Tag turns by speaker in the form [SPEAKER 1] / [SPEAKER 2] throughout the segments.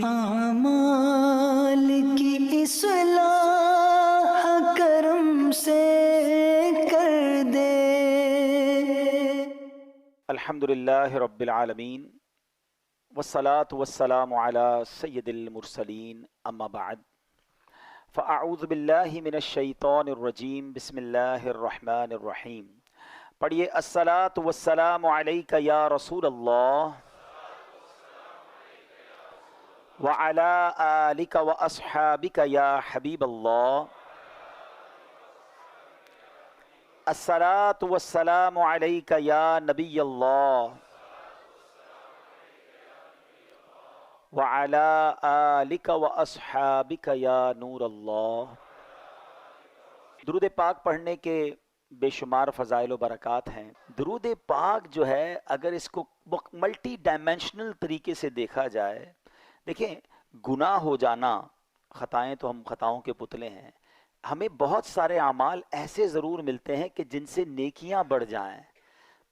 [SPEAKER 1] اعمال کی اصلاح کرم سے کر دے۔
[SPEAKER 2] الحمدللہ رب العالمین والصلاة والسلام علی سید المرسلین اما بعد فاعوذ باللہ من الشیطان الرجیم بسم اللہ الرحمن الرحیم۔ پڑھیے الصلاة والسلام علیک یا رسول اللہ وعلی آلک واصحابک یا حبیب اللہ۔ الصلاة والسلام علیک یا نبی اللہ وعلی آلک واصحابک یا نور اللہ۔ درود پاک پڑھنے کے بے شمار فضائل و برکات ہیں۔ درود پاک جو ہے اگر اس کو ملٹی ڈائمینشنل طریقے سے دیکھا جائے، دیکھیں گناہ ہو جانا، خطائیں تو ہم خطاؤں کے پتلے ہیں، ہمیں بہت سارے اعمال ایسے ضرور ملتے ہیں کہ جن سے نیکیاں بڑھ جائیں،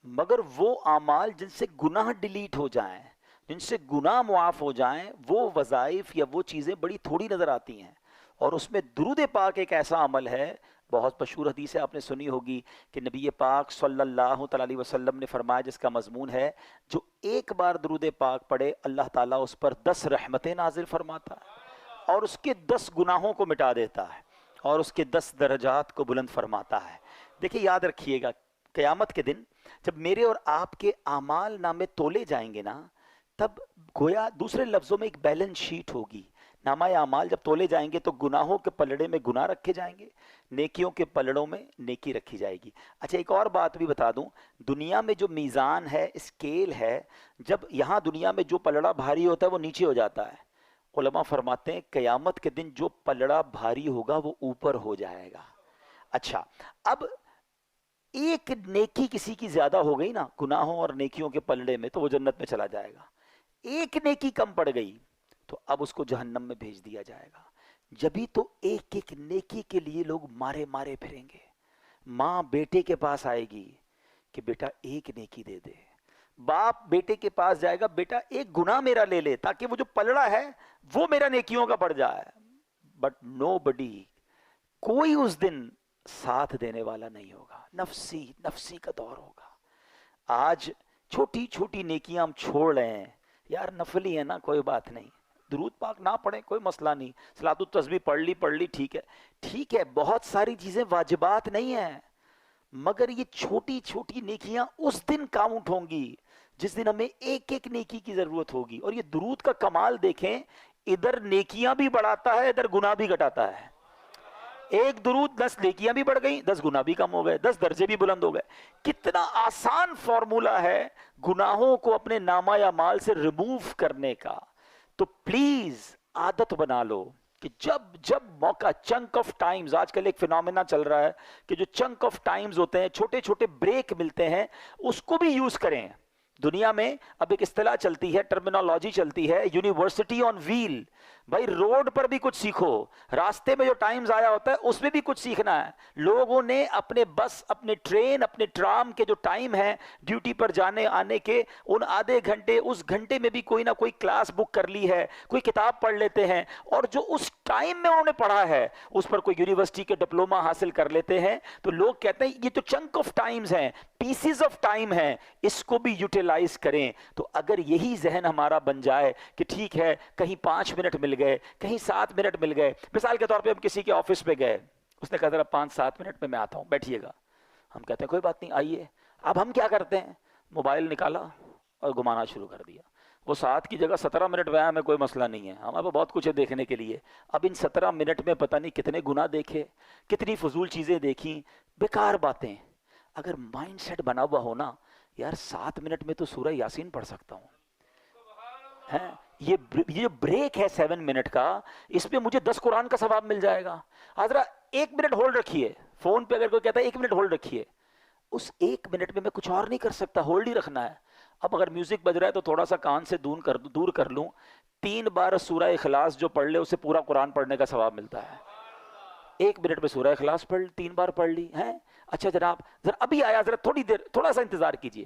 [SPEAKER 2] مگر وہ اعمال جن سے گناہ ڈیلیٹ ہو جائیں، جن سے گناہ معاف ہو جائیں، وہ وظائف یا وہ چیزیں بڑی تھوڑی نظر آتی ہیں۔ اور اس میں درود پاک ایک ایسا عمل ہے، بہت مشہور حدیث ہے، آپ نے سنی ہوگی کہ نبی پاک صلی اللہ علیہ وسلم نے فرمایا، جس کا مضمون ہے جو ایک بار درود پاک پڑھے اللہ تعالیٰ اس پر 10 رحمتیں نازل فرماتا ہے اور اس کے 10 گناہوں کو مٹا دیتا ہے اور اس کے 10 درجات کو بلند فرماتا ہے۔ دیکھیں یاد رکھیے گا، قیامت کے دن جب میرے اور آپ کے اعمال نامے تولے جائیں گے نا، تب گویا دوسرے لفظوں میں ایک بیلنس شیٹ ہوگی۔ نامہ اعمال جب تولے جائیں گے تو گناہوں کے پلڑے میں گناہ رکھے جائیں گے، نیکیوں کے پلڑوں میں نیکی رکھی جائے گی۔ اچھا ایک اور بات بھی بتا دوں، دنیا میں جو میزان ہے، اسکیل ہے، جب یہاں دنیا میں جو پلڑا بھاری ہوتا ہے وہ نیچے ہو جاتا ہے، علماء فرماتے ہیں قیامت کے دن جو پلڑا بھاری ہوگا وہ اوپر ہو جائے گا۔ اچھا اب ایک نیکی کسی کی زیادہ ہو گئی نا گناہوں اور نیکیوں کے پلڑے میں تو وہ جنت میں چلا جائے گا، ایک نیکی کم پڑ گئی تو اب اس کو جہنم میں بھیج دیا جائے گا۔ جبھی تو ایک ایک نیکی کے لیے لوگ مارے مارے پھریں گے۔ ماں بیٹے کے پاس آئے گی کہ بیٹا ایک نیکی دے دے، باپ بیٹے کے پاس جائے گا، بیٹا ایک گناہ میرا لے لے تاکہ وہ جو پلڑا ہے وہ میرا نیکیوں کا بڑھ جائے۔ بٹ نو بڈی، کوئی اس دن ساتھ دینے والا نہیں ہوگا، نفسی نفسی کا دور ہوگا۔ آج چھوٹی چھوٹی نیکیاں ہم چھوڑ رہے ہیں، یار نفلی ہے نا کوئی بات نہیں، درود پاک نہ پڑھیں کوئی مسئلہ نہیں، صلاۃ التسبیح پڑھ لی ٹھیک ہے، بہت ساری چیزیں واجبات نہیں ہیں، مگر یہ چھوٹی چھوٹی نیکیاں اس دن کاؤنٹ ہوں گی جس دن ہمیں ایک ایک نیکی کی ضرورت ہوگی۔ اور یہ درود کا کمال دیکھیں، ادھر نیکیاں بھی بڑھاتا ہے، ادھر گناہ بھی گھٹاتا ہے۔ ایک درود 10 نیکیاں بھی بڑھ گئیں، 10 گناہ بھی کم ہو گئے، 10 درجے بھی بلند ہو گئے۔ کتنا آسان فارمولا ہے گناہوں کو اپنے نامہ اعمال سے ریموو کرنے کا۔ تو پلیز عادت بنا لو کہ جب موقع، چنک آف ٹائمز، آج کل ایک فینومینا چل رہا ہے کہ جو چنک آف ٹائمز ہوتے ہیں، چھوٹے چھوٹے بریک ملتے ہیں، اس کو بھی یوز کریں۔ دنیا میں اب ایک اصطلاح چلتی ہے، ٹرمینالوجی چلتی ہے، یونیورسٹی آن ویل۔ بھائی روڈ پر بھی کچھ سیکھو، راستے میں جو ٹائمز آیا ہوتا ہے اس میں بھی کچھ سیکھنا ہے۔ لوگوں نے اپنے بس، اپنے ٹرین، اپنے ٹرام کے جو ٹائم ہیں ڈیوٹی پر جانے آنے کے، ان آدھے گھنٹے، اس گھنٹے میں بھی کوئی نہ کوئی کلاس بک کر لی ہے، کوئی کتاب پڑھ لیتے ہیں، اور جو اس ٹائم میں انہوں نے پڑھا ہے اس پر کوئی یونیورسٹی کے ڈپلوما حاصل کر لیتے ہیں۔ تو لوگ کہتے ہیں یہ تو چنک آف ٹائمز ہیں، پیسز آف ٹائم ہیں، اس کو بھی یوٹیلائز کریں۔ تو اگر یہی ذہن ہمارا بن جائے کہ ٹھیک ہے کہیں 5 منٹ مل گئے، کہیں 7 منٹ مل گئے، مثال کے طور پہ ہم کسی کے آفس پہ گئے، اس نے کہا ذرا 5-7 منٹ میں آتا ہوں، بیٹھیے گا، ہم کہتے ہیں کوئی بات نہیں آئیے۔ اب ہم کیا کرتے ہیں، موبائل نکالا اور گھمانا شروع کر دیا۔ وہ 7 کی جگہ 17 منٹ میں آیا، ہمیں کوئی مسئلہ نہیں ہے، ہمارے پاس بہت کچھ ہے دیکھنے کے لیے۔ اب ان 17 منٹ میں پتہ نہیں کتنے گناہ دیکھے، کتنی فضول چیزیں دیکھیں، بیکار باتیں۔ اگر مائنڈ سیٹ بنا ہوا ہو نا، یار 7 منٹ میں تو سورہ یاسین پڑھ سکتا ہوں، یہ جو بریک ہے 7 منٹ کا، اس پہ مجھے 10 قرآن کا ثواب مل جائے گا۔ حضرا 1 منٹ ہولڈ رکھیے، فون پہ اگر کوئی کہتا ہے 1 منٹ ہولڈ رکھیے، اس 1 منٹ میں کچھ اور نہیں کر سکتا، ہولڈ ہی رکھنا ہے۔ اب اگر میوزک بج رہا ہے تو تھوڑا سا کان سے دور کر لوں، 3 بار سورہ اخلاص جو پڑھ لے اسے پورا قرآن پڑھنے کا ثواب ملتا ہے۔ 1 منٹ میں سورہ اخلاص پڑھ 3 بار پڑھ لی ہے۔ اچھا جناب ذرا ابھی آیا، ذرا تھوڑی دیر، تھوڑا سا انتظار کیجئے،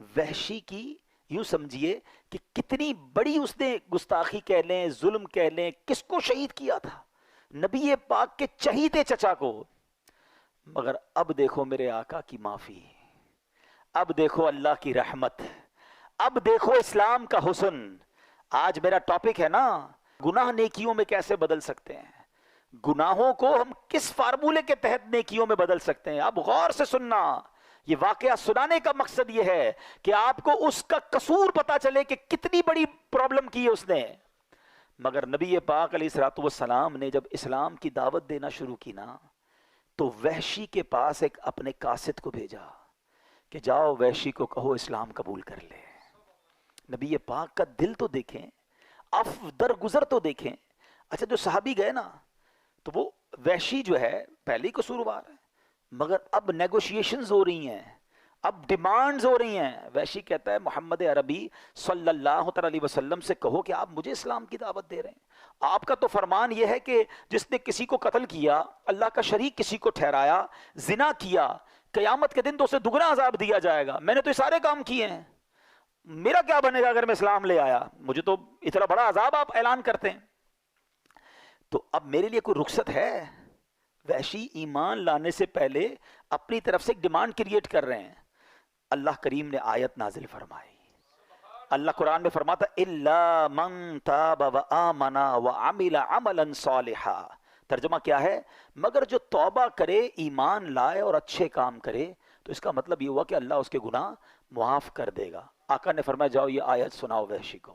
[SPEAKER 2] وحشی کی یوں سمجھیے کہ کتنی بڑی اس نے گستاخی کہہ لیں، ظلم کہہ لیں، کس کو شہید کیا تھا؟ نبی پاک کے چہیتے چچا کو. مگر اب دیکھو میرے آقا کی معافی، اب دیکھو اللہ کی رحمت، اب دیکھو اسلام کا حسن. آج میرا ٹاپک ہے نا، گناہ نیکیوں میں کیسے بدل سکتے ہیں، گناہوں کو ہم کس فارمولے کے تحت نیکیوں میں بدل سکتے ہیں. اب غور سے سننا، یہ واقعہ سنانے کا مقصد یہ ہے کہ آپ کو اس کا قصور پتا چلے کہ کتنی بڑی پرابلم کی ہے اس نے. مگر نبی پاک علیہ الصلوۃ والسلام نے جب اسلام کی دعوت دینا شروع کی نا، تو وحشی کے پاس ایک اپنے قاصد کو بھیجا کہ جاؤ وحشی کو کہو اسلام قبول کر لے. نبی پاک کا دل تو دیکھیں، درگزر تو دیکھیں. اچھا جو صحابی گئے نا، تو وہ وحشی جو ہے پہلے ہی قصوروار ہے، مگر اب نیگوشیشنز ہو رہی ہیں، اب ڈیمانڈز ہو رہی ہیں. وحشی کہتا ہے محمد عربی صلی اللہ علیہ وسلم سے کہو کہ آپ مجھے اسلام کی دعوت دے رہے ہیں. آپ کا تو فرمان یہ ہے کہ جس نے کسی کو قتل کیا، اللہ کا شریک کسی کو ٹھہرایا، زنا کیا، قیامت کے دن تو اسے دگنا عذاب دیا جائے گا. میں نے تو یہ سارے کام کیے ہیں، میرا کیا بنے گا اگر میں اسلام لے آیا؟ مجھے تو اتنا بڑا عذاب آپ اعلان کرتے ہیں. تو اب میرے لیے کوئی رخصت ہے؟ وحشی ایمان لانے سے پہلے اپنی طرف سے ایک ڈیمانڈ کریٹ کر رہے ہیں. اللہ کریم نے آیت نازل فرمائی. اللہ قرآن میں فرماتا الا من تاب وآمن وعمل عملا صالحا. ترجمہ کیا ہے؟ مگر جو توبہ کرے، ایمان لائے اور اچھے کام کرے. تو اس کا مطلب یہ ہوا کہ اللہ اس کے گناہ معاف کر دے گا. آقا نے فرمایا جاؤ یہ آیت سناؤ وحشی کو.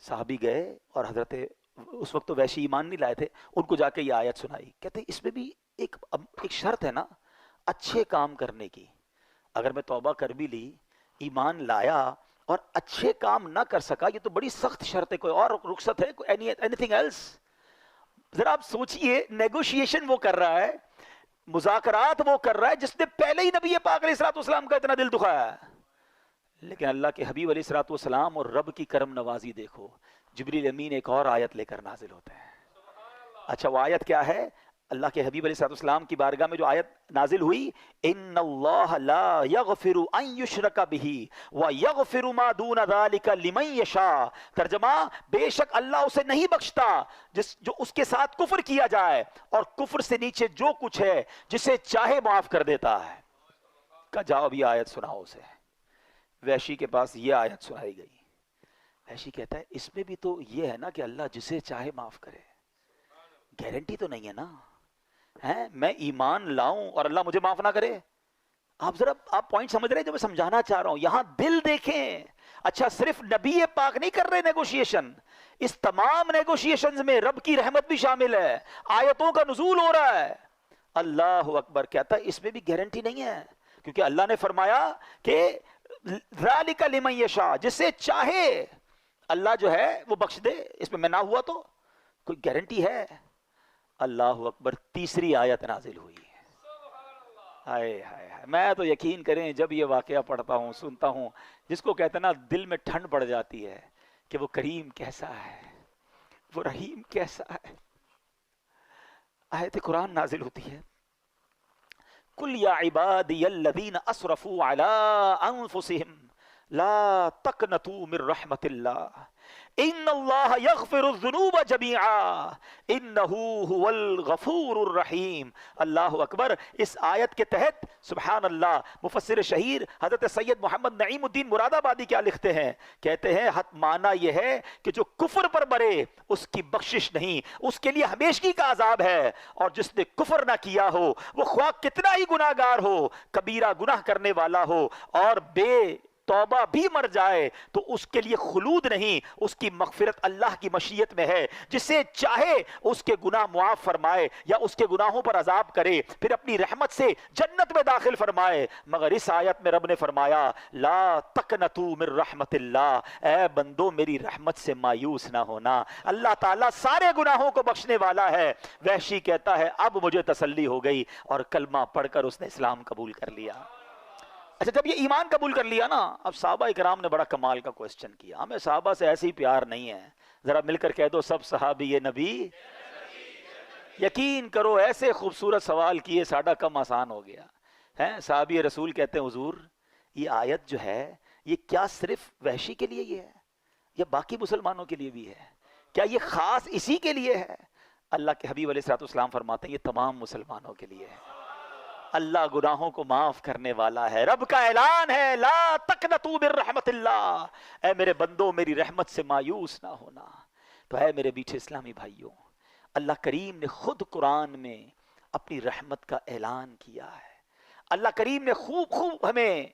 [SPEAKER 2] صحابی گئے اور حضرت، اس وقت تو وحشی ایمان نہیں لائے تھے، ان کو جا کے یہ آیت سنائی. کہتے اس میں بھی ایک شرط ہے نا اچھے کام کرنے کی. اگر میں توبہ کر بھی لی، ایمان لایا اور اچھے کام نہ کر سکا، یہ تو بڑی سخت شرط ہے. کوئی اور رخصت ہے؟ کوئی اینی تھنگ ایلس؟ ذرا آپ سوچئے، نیگوشیشن وہ کر رہا ہے، مذاکرات وہ کر رہا ہے جس نے پہلے ہی نبی پاک علیہ الصلوۃ والسلام کا اتنا دل دکھایا ہے. لیکن اللہ کے حبیب علیہ الصلوۃ والسلام اور رب کی کرم نوازی دیکھو، جبریل امین ایک اور آیت لے کر نازل ہوتے ہیں. اچھا وہ آیت کیا ہے؟ اللہ کے حبیب علیہ الصلوۃ والسلام کی بارگاہ میں جو آیت نازل ہوئی، ان اللہ لا یغفر ان یشرک بہ ویغفر ما دون ذلک لمن یشاء. ترجمہ، بے شک اللہ اسے نہیں بخشتا جو اس کے ساتھ کفر کیا جائے، اور کفر سے نیچے جو کچھ ہے جسے چاہے معاف کر دیتا ہے. کہ جاؤ اب یہ آیت سناؤ اسے. وحشی کے پاس یہ آیت سنائی گئی. وحشی کہتا ہے اس میں بھی تو یہ ہے نا کہ اللہ جسے چاہے معاف کرے. گارنٹی تو نہیں ہے نا، میں ایمان لاؤں اور اللہ مجھے معاف نہ کرے. آپ ذرا آپ پوائنٹ سمجھ رہے ہیں جو میں سمجھانا چاہ رہا ہوں؟ یہاں دل دیکھیں. اچھا صرف نبی پاک نہیں کر رہے نیگوشیشن، اس تمام نیگوشیشنز میں رب کی رحمت بھی شامل ہے، آیتوں کا نزول ہو رہا ہے. اللہ اکبر. کہتا ہے اس میں بھی گارنٹی نہیں ہے، کیونکہ اللہ نے فرمایا کہ ذالک لمن یشاء، جسے چاہے اللہ جو ہے وہ بخش دے. اس میں نہ ہوا تو کوئی گارنٹی ہے؟ اللہ اکبر. تیسری آیت نازل ہوئی. ہائے ہائے ہائے، میں تو یقین کریں جب یہ واقعہ پڑھتا ہوں، سنتا ہوں، جس کو کہتے ہیں نا دل میں ٹھنڈ پڑ جاتی ہے کہ وہ کریم کیسا ہے، وہ رحیم کیسا ہے. آیت قرآن نازل ہوتی ہے، قل یا عبادی الذین اسرفوا علی انفسہم لا تقنطوا من رحمت اللہ ان اللہ یغفر الذنوب جمیعا انہ هو الغفور الرحیم. اللہ اکبر. اس آیت کے تحت سبحان اللہ مفسر شہیر حضرت سید محمد نعیم الدین مراد آبادی کیا لکھتے ہیں؟ کہتے ہیں معنی یہ ہے کہ جو کفر پر مرے اس کی بخشش نہیں، اس کے لیے ہمیشگی کا عذاب ہے. اور جس نے کفر نہ کیا ہو، وہ خواہ کتنا ہی گناہ گار ہو، کبیرہ گناہ کرنے والا ہو، اور بے توبہ بھی مر جائے تو اس کے لیے خلود نہیں، اس کی مغفرت اللہ کی مشیت میں ہے. جسے چاہے اس کے گناہ معاف فرمائے یا اس کے گناہوں پر عذاب کرے، پھر اپنی رحمت سے جنت میں داخل فرمائے. مگر اس آیت میں رب نے فرمایا لا تقنطوا من رحمت اللہ، اے بندو میری رحمت سے مایوس نہ ہونا، اللہ تعالیٰ سارے گناہوں کو بخشنے والا ہے. وحشی کہتا ہے اب مجھے تسلی ہو گئی، اور کلمہ پڑھ کر اس نے اسلام قبول کر لیا. اچھا جب یہ ایمان قبول کر لیا نا، اب صحابہ اکرام نے بڑا کمال کا کوسچن کیا. ہمیں صحابہ سے ایسے ہی پیار نہیں ہے. ذرا مل کر کہہ دو سب صحابی یہ نبی. یقین کرو ایسے خوبصورت سوال کیے ساڈا کم آسان ہو گیا ہے. صحابی رسول کہتے ہیں حضور یہ آیت جو ہے یہ کیا صرف وحشی کے لیے یہ ہے یا باقی مسلمانوں کے لیے بھی ہے؟ کیا یہ خاص اسی کے لیے ہے؟ اللہ کے حبیب علیہ الصلوۃ والسلام فرماتے ہیں یہ تمام مسلمانوں کے لیے ہے۔ اللہ گناہوں کو معاف کرنے والا ہے۔ رب کا اعلان ہے لا تقنطوا من رحمت اللہ، اے میرے بندو میری رحمت سے مایوس نہ ہونا۔ تو اے میرے میٹھے اسلامی بھائیوں، اللہ کریم نے خود قرآن میں اپنی رحمت کا اعلان کیا ہے۔ اللہ کریم نے خوب ہمیں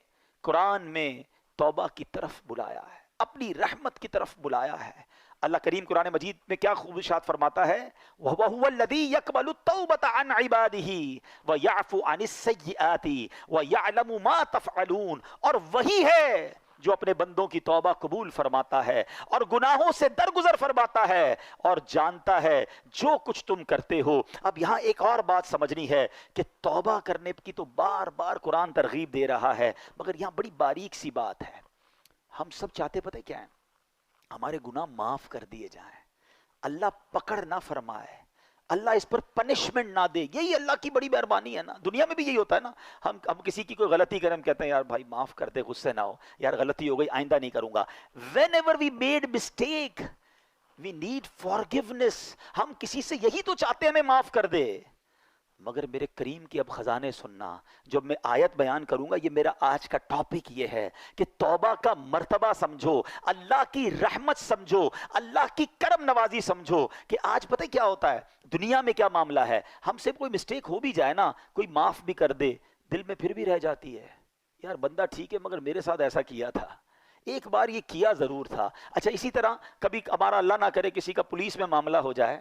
[SPEAKER 2] قرآن میں توبہ کی طرف بلایا ہے، اپنی رحمت کی طرف بلایا ہے۔ اللہ کریم قرآن مجید میں کیا خوب ارشاد فرماتا ہے، وَهُوَ الَّذِي يَقْبَلُ التَّوْبَةَ عَنْ عِبَادِهِ وَيَعْفُو عَنِ السَّيِّئَاتِ وَيَعْلَمُ مَا تَفْعَلُونَ، اور وہی ہے جو اپنے بندوں کی توبہ قبول فرماتا ہے اور گناہوں سے درگزر فرماتا ہے اور جانتا ہے جو کچھ تم کرتے ہو۔ اب یہاں ایک اور بات سمجھنی ہے کہ توبہ کرنے کی تو بار بار قرآن ترغیب دے رہا ہے، مگر یہاں بڑی باریک سی بات ہے۔ ہم سب چاہتے پتہ کیا ہے؟ ہمارے گناہ معاف کر دیے جائیں، اللہ پکڑ نہ فرمائے، اللہ اس پر پنشمنٹ نہ دے۔ یہی اللہ کی بڑی مہربانی ہے نا۔ دنیا میں بھی یہی ہوتا ہے نا، ہم کسی کی کوئی غلطی کریں، ہم کہتے ہیں یار بھائی معاف کر دے، غصے نہ ہو، یار غلطی ہو گئی آئندہ نہیں کروں گا۔ whenever we made mistake we need forgiveness، ہم کسی سے یہی تو چاہتے ہیں ہمیں معاف کر دے۔ مگر میرے کریم کی اب خزانے سننا، جب میں آیت بیان کروں گا، یہ میرا آج کا ٹاپک یہ ہے کہ توبہ کا مرتبہ سمجھو، اللہ کی رحمت سمجھو، اللہ کی کرم نوازی سمجھو۔ کہ آج پتہ کیا ہوتا ہے دنیا میں، کیا معاملہ ہے، ہم سے کوئی مسٹیک ہو بھی جائے نا، کوئی معاف بھی کر دے، دل میں پھر بھی رہ جاتی ہے یار بندہ ٹھیک ہے مگر میرے ساتھ ایسا کیا تھا، ایک بار یہ کیا ضرور تھا۔ اچھا اسی طرح کبھی ہمارا اللہ نہ کرے کسی کا پولیس میں معاملہ ہو جائے،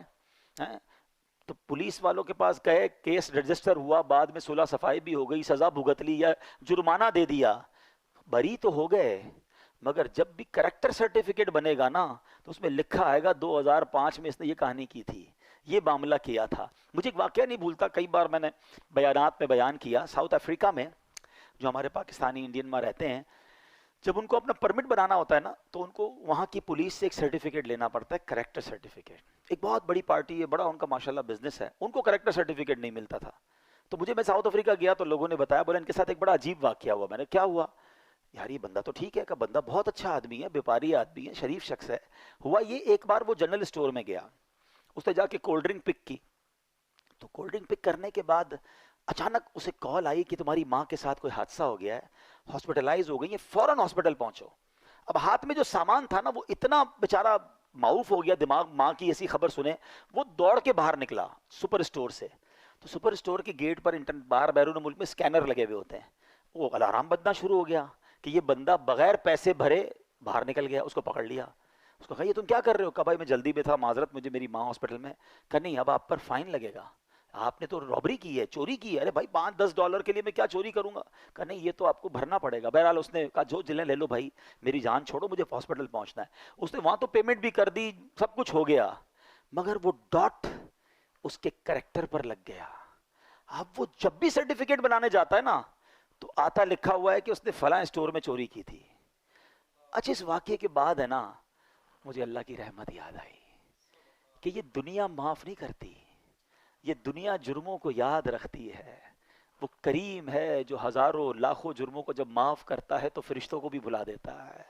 [SPEAKER 2] تو پولیس والوں کے پاس گئے، کیس رجسٹر ہوا، بعد میں صلح صفائی بھی ہو گئی، سزا بھگت لی یا جرمانہ دے دیا، بری تو ہو گئے، مگر جب بھی کریکٹر سرٹیفکیٹ بنے گا نا تو اس میں لکھا آئے گا 2005 میں اس نے یہ کہانی کی تھی، یہ معاملہ کیا تھا۔ مجھے ایک واقعہ نہیں بھولتا، کئی بار میں نے بیانات میں بیان کیا، ساؤتھ افریقہ میں جو ہمارے پاکستانی انڈین میں رہتے ہیں، جب ان کو اپنا پرمٹ بنانا ہوتا ہے نا تو ان کو وہاں کی پولیس سے ایک سرٹیفکیٹ لینا پڑتا ہے، کریکٹر سرٹیفکیٹ۔ ایک بہت بڑی پارٹی ہے، بڑا ان کا ماشاءاللہ بزنس ہے، ان کو کریکٹر سرٹیفکیٹ نہیں ملتا تھا۔ تو میں ساؤتھ افریقہ گیا تو لوگوں نے بتایا، بولے ان کے ساتھ ایک بڑا عجیب واقعہ ہوا۔ میں نے کیا ہوا؟ یار یہ بندہ تو ٹھیک ہے، کہ بندہ بہت اچھا آدمی ہے، بیپاری آدمی ہے، شریف شخص ہے۔ ہوا یہ، ایک بار وہ جنرل اسٹور میں گیا، اس نے جا کے کولڈ ڈرنک پک کی، تو کولڈ ڈرنک پک کرنے کے بعد اچانک اسے کال آئی کہ تمہاری ماں کے ساتھ کوئی حادثہ ہو گیا ہے، ہاسپٹلائز ہو گئی ہے، فوراً ہاسپٹل پہنچو۔ اب ہاتھ میں جو سامان تھا نا وہ اتنا بیچارہ معروف ہو گیا دماغ، ماں کی ایسی خبر سنے وہ دوڑ کے باہر نکلا سپر اسٹور سے۔ تو سپر اسٹور کے گیٹ پر باہر بیرون ملک میں سکینر لگے ہوئے ہوتے ہیں، وہ الارم بجنا شروع ہو گیا کہ یہ بندہ بغیر پیسے بھرے باہر نکل گیا۔ اس کو پکڑ لیا، اس کو کہا یہ تم کیا کر رہے ہو؟ کہا بھائی میں جلدی میں تھا، معذرت، مجھے میری ماں ہاسپٹل میں۔ کہا نہیں اب آپ پر فائن لگے گا، آپ نے تو رابری کی ہے، چوری کی ہے۔ ارے بھائی $5-10 کے لیے میں کیا چوری کروں گا؟ کہا نہیں یہ تو آپ کو بھرنا پڑے گا۔ بہرحال اس نے کہا جو جلیں لے لو بھائی، میری جان چھوڑو، مجھے ہاسپٹل پہنچنا ہے۔ اس نے وہاں تو پیمنٹ بھی کر دی، سب کچھ ہو گیا، مگر وہ ڈاٹ اس کے کریکٹر پر لگ گیا۔ اب وہ جب بھی سرٹیفکیٹ بنانے جاتا ہے نا تو آتا لکھا ہوا ہے کہ اس نے فلاں اسٹور میں چوری کی تھی۔ اچھا اس واقعے کے بعد ہے نا مجھے اللہ کی رحمت یاد آئی کہ یہ دنیا معاف نہیں کرتی، یہ دنیا جرموں کو یاد رکھتی ہے۔ وہ کریم ہے جو ہزاروں لاکھوں جرموں کو جب معاف کرتا ہے تو فرشتوں کو بھی بلا دیتا ہے،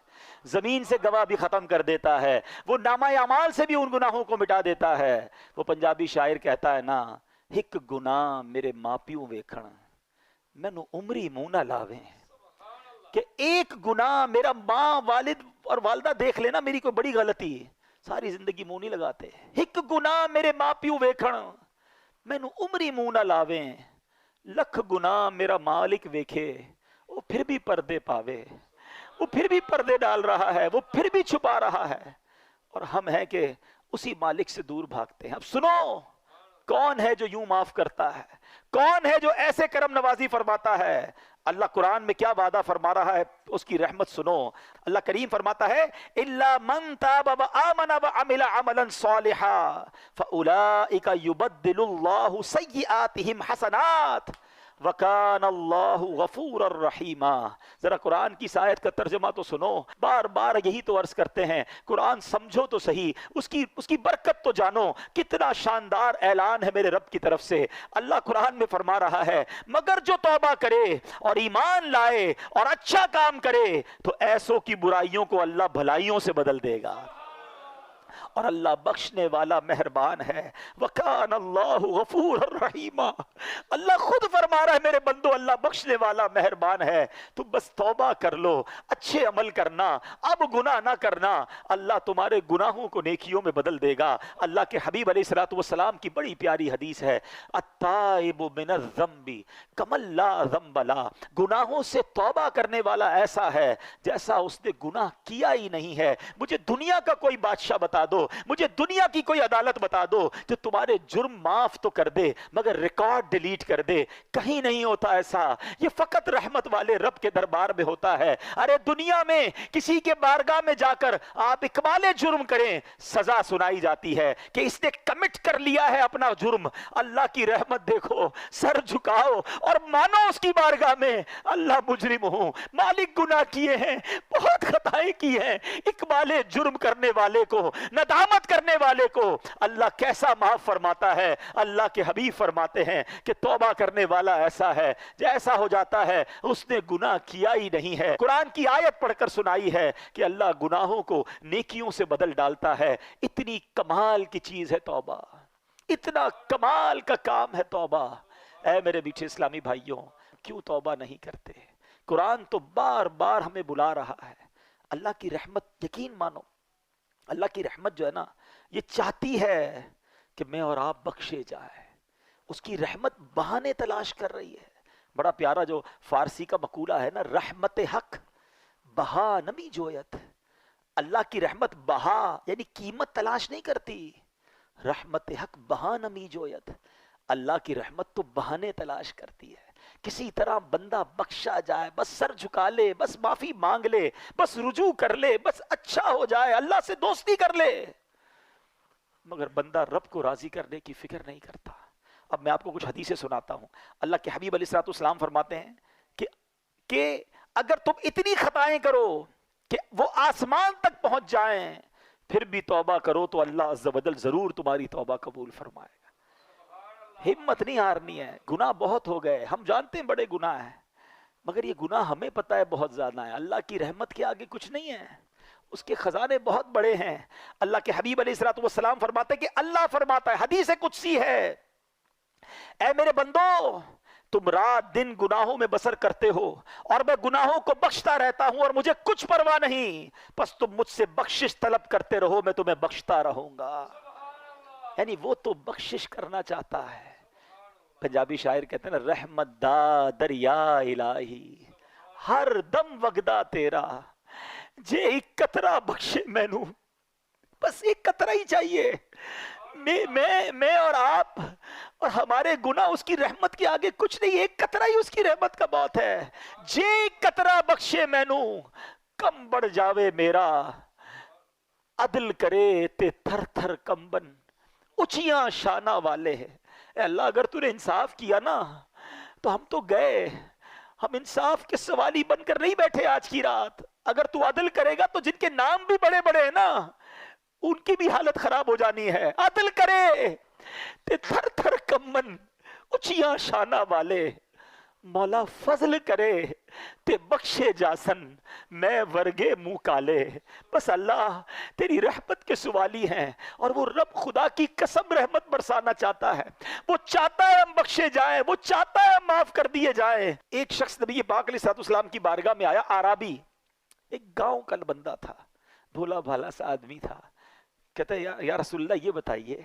[SPEAKER 2] زمین سے گواہ بھی ختم کر دیتا ہے، وہ نامہ اعمال سے بھی ان گناہوں کو مٹا دیتا ہے۔ وہ پنجابی شاعر کہتا ہے نا، ایک گناہ میرے ماپیوں ویکھن مینوں عمری منہ نہ لاویں، کہ ایک گناہ میرا ماں والد اور والدہ دیکھ لینا میری کوئی بڑی غلطی، ساری زندگی منہ نہیں لگاتے۔ ایک گناہ میرے ماپیوں ویکھن مینوں عمری منہ نہ لاویں، لکھ گناہ میرا مالک ویکھے وہ پھر بھی پردے پاوے، وہ پھر بھی پردے ڈال رہا ہے، وہ پھر بھی چھپا رہا ہے، اور ہم ہیں کہ اسی مالک سے دور بھاگتے ہیں۔ اب سنو کون ہے جو یوں معاف کرتا ہے، کون ہے جو ایسے کرم نوازی فرماتا ہے؟ اللہ قرآن میں کیا وعدہ فرما رہا ہے، اس کی رحمت سنو۔ اللہ کریم فرماتا ہے اِلَّا مَن تَابَ وَآمَنَ وَعَمِلَ عَمَلًا صَالِحًا فَأُولَئِكَ يُبَدِّلُ اللَّهُ سَيِّئَاتِهِمْ حَسَنَاتٍ۔ وکان اللہ غفور الرحیما. ذرا قرآن کی اس آیت کا ترجمہ تو سنو. بار بار یہی تو عرض کرتے ہیں، قرآن سمجھو تو صحیح، اس کی برکت تو جانو. کتنا شاندار اعلان ہے میرے رب کی طرف سے. اللہ قرآن میں فرما رہا ہے مگر جو توبہ کرے اور ایمان لائے اور اچھا کام کرے تو ایسوں کی برائیوں کو اللہ بھلائیوں سے بدل دے گا، اور اللہ بخشنے والا مہربان ہے. وَكَانَ اللَّهُ غَفُورًا رَحِيمًا. اللہ خود فرما رہا ہے میرے بندو اللہ بخشنے والا مہربان ہے. تم بس توبہ کر لو، اچھے عمل کرنا، اب گناہ نہ کرنا. اللہ تمہارے گناہوں کو نیکیوں میں بدل دے گا. اللہ کے حبیب علیہ الصلوۃ والسلام کی بڑی پیاری حدیث ہے، التائب من الذنب کمن لا ذنب له. گناہوں سے توبہ کرنے والا ایسا ہے جیسا اس نے گناہ کیا ہی نہیں ہے. مجھے دنیا کا کوئی بادشاہ بتا دو، مجھے دنیا کی کوئی عدالت بتا دو جو تمہارے جرم معاف تو کر دے مگر ریکارڈ ڈیلیٹ کر دے. کہیں نہیں ہوتا ایسا. یہ فقط رحمت والے رب کے دربار میں ہوتا ہے. ارے دنیا میں کسی کے بارگاہ میں جا کر آپ اقبال جرم کریں، سزا سنائی جاتی ہے کہ اس نے کمٹ کر لیا ہے اپنا جرم. اللہ کی رحمت دیکھو، سر جھکاؤ اور مانو اس کی بارگاہ میں اللہ مجرم ہوں، مالک گناہ کیے ہیں، بہت خطائیں کی ہیں. اقبال جرم کرنے والے کو، ندامت کرنے والے کو اللہ کیسا معاف فرماتا ہے. اللہ کے حبیب فرماتے ہیں کہ توبہ کرنے والا ایسا ہے جیسا ہو جاتا ہے اس نے گناہ کیا ہی نہیں ہے. قرآن کی آیت پڑھ کر سنائی ہے کہ اللہ گناہوں کو نیکیوں سے بدل ڈالتا ہے. اتنی کمال کی چیز ہے توبہ، اتنا کمال کا کام ہے توبہ. اے میرے میٹھے اسلامی بھائیوں، کیوں توبہ نہیں کرتے؟ قرآن تو بار بار ہمیں بلا رہا ہے. اللہ کی رحمت یقین مانو، اللہ کی رحمت جو ہے نا یہ چاہتی ہے کہ میں اور آپ بخشے جائیں. اس کی رحمت بہانے تلاش کر رہی ہے. بڑا پیارا جو فارسی کا مقولہ ہے نا، رحمت حق بہا نمی جویت. اللہ کی رحمت بہا یعنی قیمت تلاش نہیں کرتی. رحمت حق بہا نمی جویت. اللہ کی رحمت تو بہانے تلاش کرتی ہے. کسی طرح بندہ بخشا جائے، بس سر جھکا لے، بس معافی مانگ لے، بس رجوع کر لے، بس اچھا ہو جائے، اللہ سے دوستی کر لے. مگر بندہ رب کو راضی کرنے کی فکر نہیں کرتا. اب میں آپ کو کچھ حدیثیں سناتا ہوں. اللہ کے حبیب علیہ الصلوۃ والسلام فرماتے ہیں کہ اگر تم اتنی خطائیں کرو کہ وہ آسمان تک پہنچ جائیں پھر بھی توبہ کرو تو اللہ عز و جل ضرور تمہاری توبہ قبول فرمائے گا. ہمت نہیں ہارنی ہے. گناہ بہت ہو گئے، ہم جانتے ہیں بڑے گناہ ہیں، مگر یہ گناہ ہمیں پتہ ہے بہت زیادہ ہے. اللہ کی رحمت کے آگے کچھ نہیں ہے، اس کے خزانے بہت بڑے ہیں. اللہ کے حبیب علیہ الصلوۃ والسلام فرماتے ہیں کہ اللہ فرماتا ہے، حدیث قدسی ہے، اے میرے بندو تم رات دن گناہوں میں بسر کرتے ہو اور میں گناہوں کو بخشتا رہتا ہوں اور مجھے کچھ پرواہ نہیں، پس تم مجھ سے بخشش طلب کرتے رہو، میں تمہیں بخشتا رہوں گا. یعنی وہ تو بخشش کرنا چاہتا ہے. پنجابی شاعر کہتے ہیں نا، رحمت دا دریا الہی ہر دم وگدا تیرا، جے ایک قطرہ بخشے مینوں. بس ایک قطرہ ہی چاہیے. میں اور آپ اور ہمارے گناہ اس کی رحمت کے آگے کچھ نہیں. ایک قطرہ ہی اس کی رحمت کا بہت ہے. جے ایک قطرہ بخشے مینوں کم بڑھ جاوے میرا، عدل کرے تے تھر تھر کمبن اچیاں شانہ والے. اے اللہ اگر تو نے انصاف کیا نا تو ہم تو گئے. ہم انصاف کے سوالی بن کر نہیں بیٹھے آج کی رات. اگر تو عدل کرے گا تو جن کے نام بھی بڑے بڑے ہیں نا ان کی بھی حالت خراب ہو جانی ہے. عدل کرے تے تھر تھر کمن اچیاں شانہ والے، مولا فضل کرے تے بخشے جاسن میں ورگے منہ کالے. بس اللہ تیری رحمت کے سوالی ہیں اور وہ رب خدا کی قسم رحمت برسانا چاہتا ہے. وہ چاہتا ہے ہم بخشے جائیں، وہ چاہتا ہے ہم معاف کر دیے جائیں. ایک شخص نبی پاک علیہ الصلوۃ والسلام کی بارگاہ میں آیا، آرابی، ایک گاؤں کا بندہ تھا، بھولا بھالا سا آدمی تھا. کہتا ہے یا رسول اللہ یہ بتائیے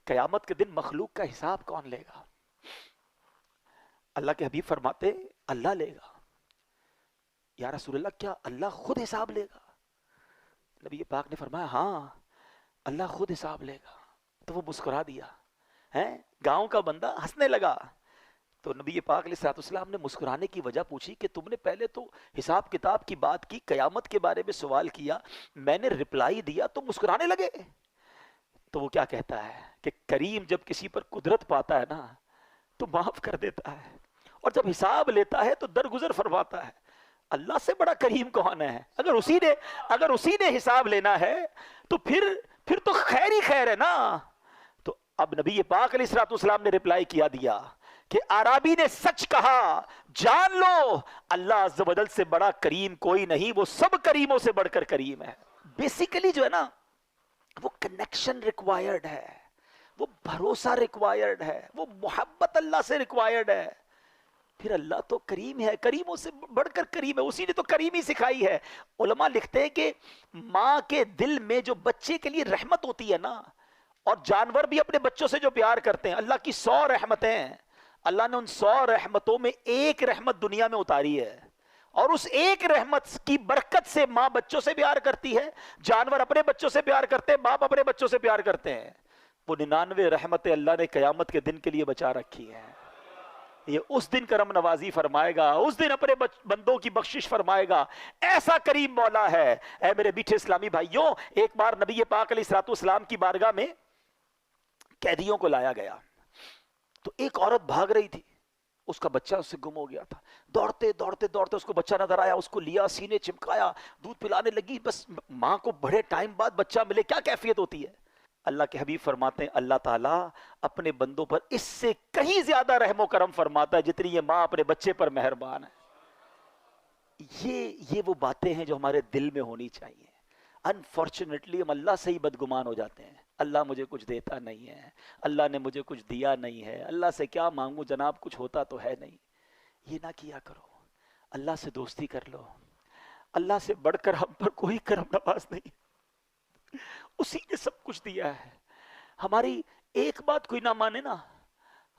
[SPEAKER 2] قیامت کے دن مخلوق کا حساب کون لے گا؟ اللہ کے حبیب فرماتے اللہ لے گا. یا رسول اللہ کیا اللہ خود حساب لے گا؟ نبی پاک نے فرمایا ہاں اللہ خود حساب لے گا. تو وہ مسکرا دیا. گاؤں کا بندہ ہنسنے لگا. تو نبی پاک علیہ الصلوۃ والسلام نے مسکرانے کی وجہ پوچھی کہ تم نے پہلے تو حساب کتاب کی بات کی، قیامت کے بارے میں سوال کیا، میں نے رپلائی دیا تو مسکرانے لگے. تو وہ کیا کہتا ہے کہ کریم جب کسی پر قدرت پاتا ہے نا تو معاف کر دیتا ہے، اور جب حساب لیتا ہے تو درگزر فرماتا ہے. اللہ سے بڑا کریم کون ہے؟ اگر اسی نے حساب لینا ہے تو پھر تو خیر ہی خیر ہے نا. تو اب نبی پاک علیہ الصلوۃ والسلام نے رپلائی دیا کہ عرابی نے سچ کہا، جان لو اللہ عز و جل سے بڑا کریم کوئی نہیں، وہ سب کریموں سے بڑھ کر کریم ہے. بیسیکلی جو ہے نا وہ کنیکشن ریکوائرڈ ہے، وہ بھروسہ ریکوائرڈ ہے، وہ محبت اللہ سے ریکوائرڈ ہے. پھر اللہ تو کریم ہے، کریموں سے بڑھ کر کریم ہے، اسی نے تو کریمی سکھائی ہے. علماء لکھتے ہیں کہ ماں کے دل میں جو بچے کے لیے رحمت ہوتی ہے نا، اور جانور بھی اپنے بچوں سے جو پیار کرتے ہیں، اللہ کی 100 رحمتیں ہیں، اللہ نے ان 100 رحمتوں میں ایک رحمت دنیا میں اتاری ہے، اور اس ایک رحمت کی برکت سے ماں بچوں سے پیار کرتی ہے، جانور اپنے بچوں سے پیار کرتے ہیں، باپ اپنے بچوں سے پیار کرتے ہیں. وہ 99 رحمتیں اللہ نے قیامت کے دن کے لیے بچا رکھی ہیں. یہ اس دن کرم نوازی فرمائے گا، اس دن اپنے بندوں کی بخشش فرمائے گا. ایسا کریم مولا ہے. اے میرے میٹھے اسلامی بھائیوں، ایک بار نبی پاک علیہ الصلوۃ والسلام کی بارگاہ میں قیدیوں کو لایا گیا تو ایک عورت بھاگ رہی تھی، اس کا بچہ اس سے گم ہو گیا تھا. دوڑتے دوڑتے دوڑتے اس کو بچہ نظر آیا، اس کو لیا، سینے چمکایا، دودھ پلانے لگی. بس ماں کو بڑے ٹائم بعد بچہ ملے، کیا کیفیت ہوتی ہے. اللہ کے حبیب فرماتے ہیں اللہ تعالیٰ اپنے بندوں پر اس سے کہیں زیادہ رحم و کرم فرماتا ہے جتنی یہ ماں اپنے بچے پر مہربان ہے. یہ وہ باتیں ہیں جو ہمارے دل میں ہونی چاہیے. انفارچونیٹلی ہم اللہ سے ہی بدگمان ہو جاتے ہیں. اللہ مجھے کچھ دیتا نہیں ہے، اللہ نے مجھے کچھ دیا نہیں ہے، اللہ سے کیا مانگوں جناب، کچھ ہوتا تو ہے نہیں. یہ نہ کیا کرو، اللہ سے دوستی کر لو. اللہ سے بڑھ کر ہم پر کوئی کرم نواز نہیں، اسی نے سب کچھ دیا ہے. ہماری ایک بات کوئی نہ مانے نا،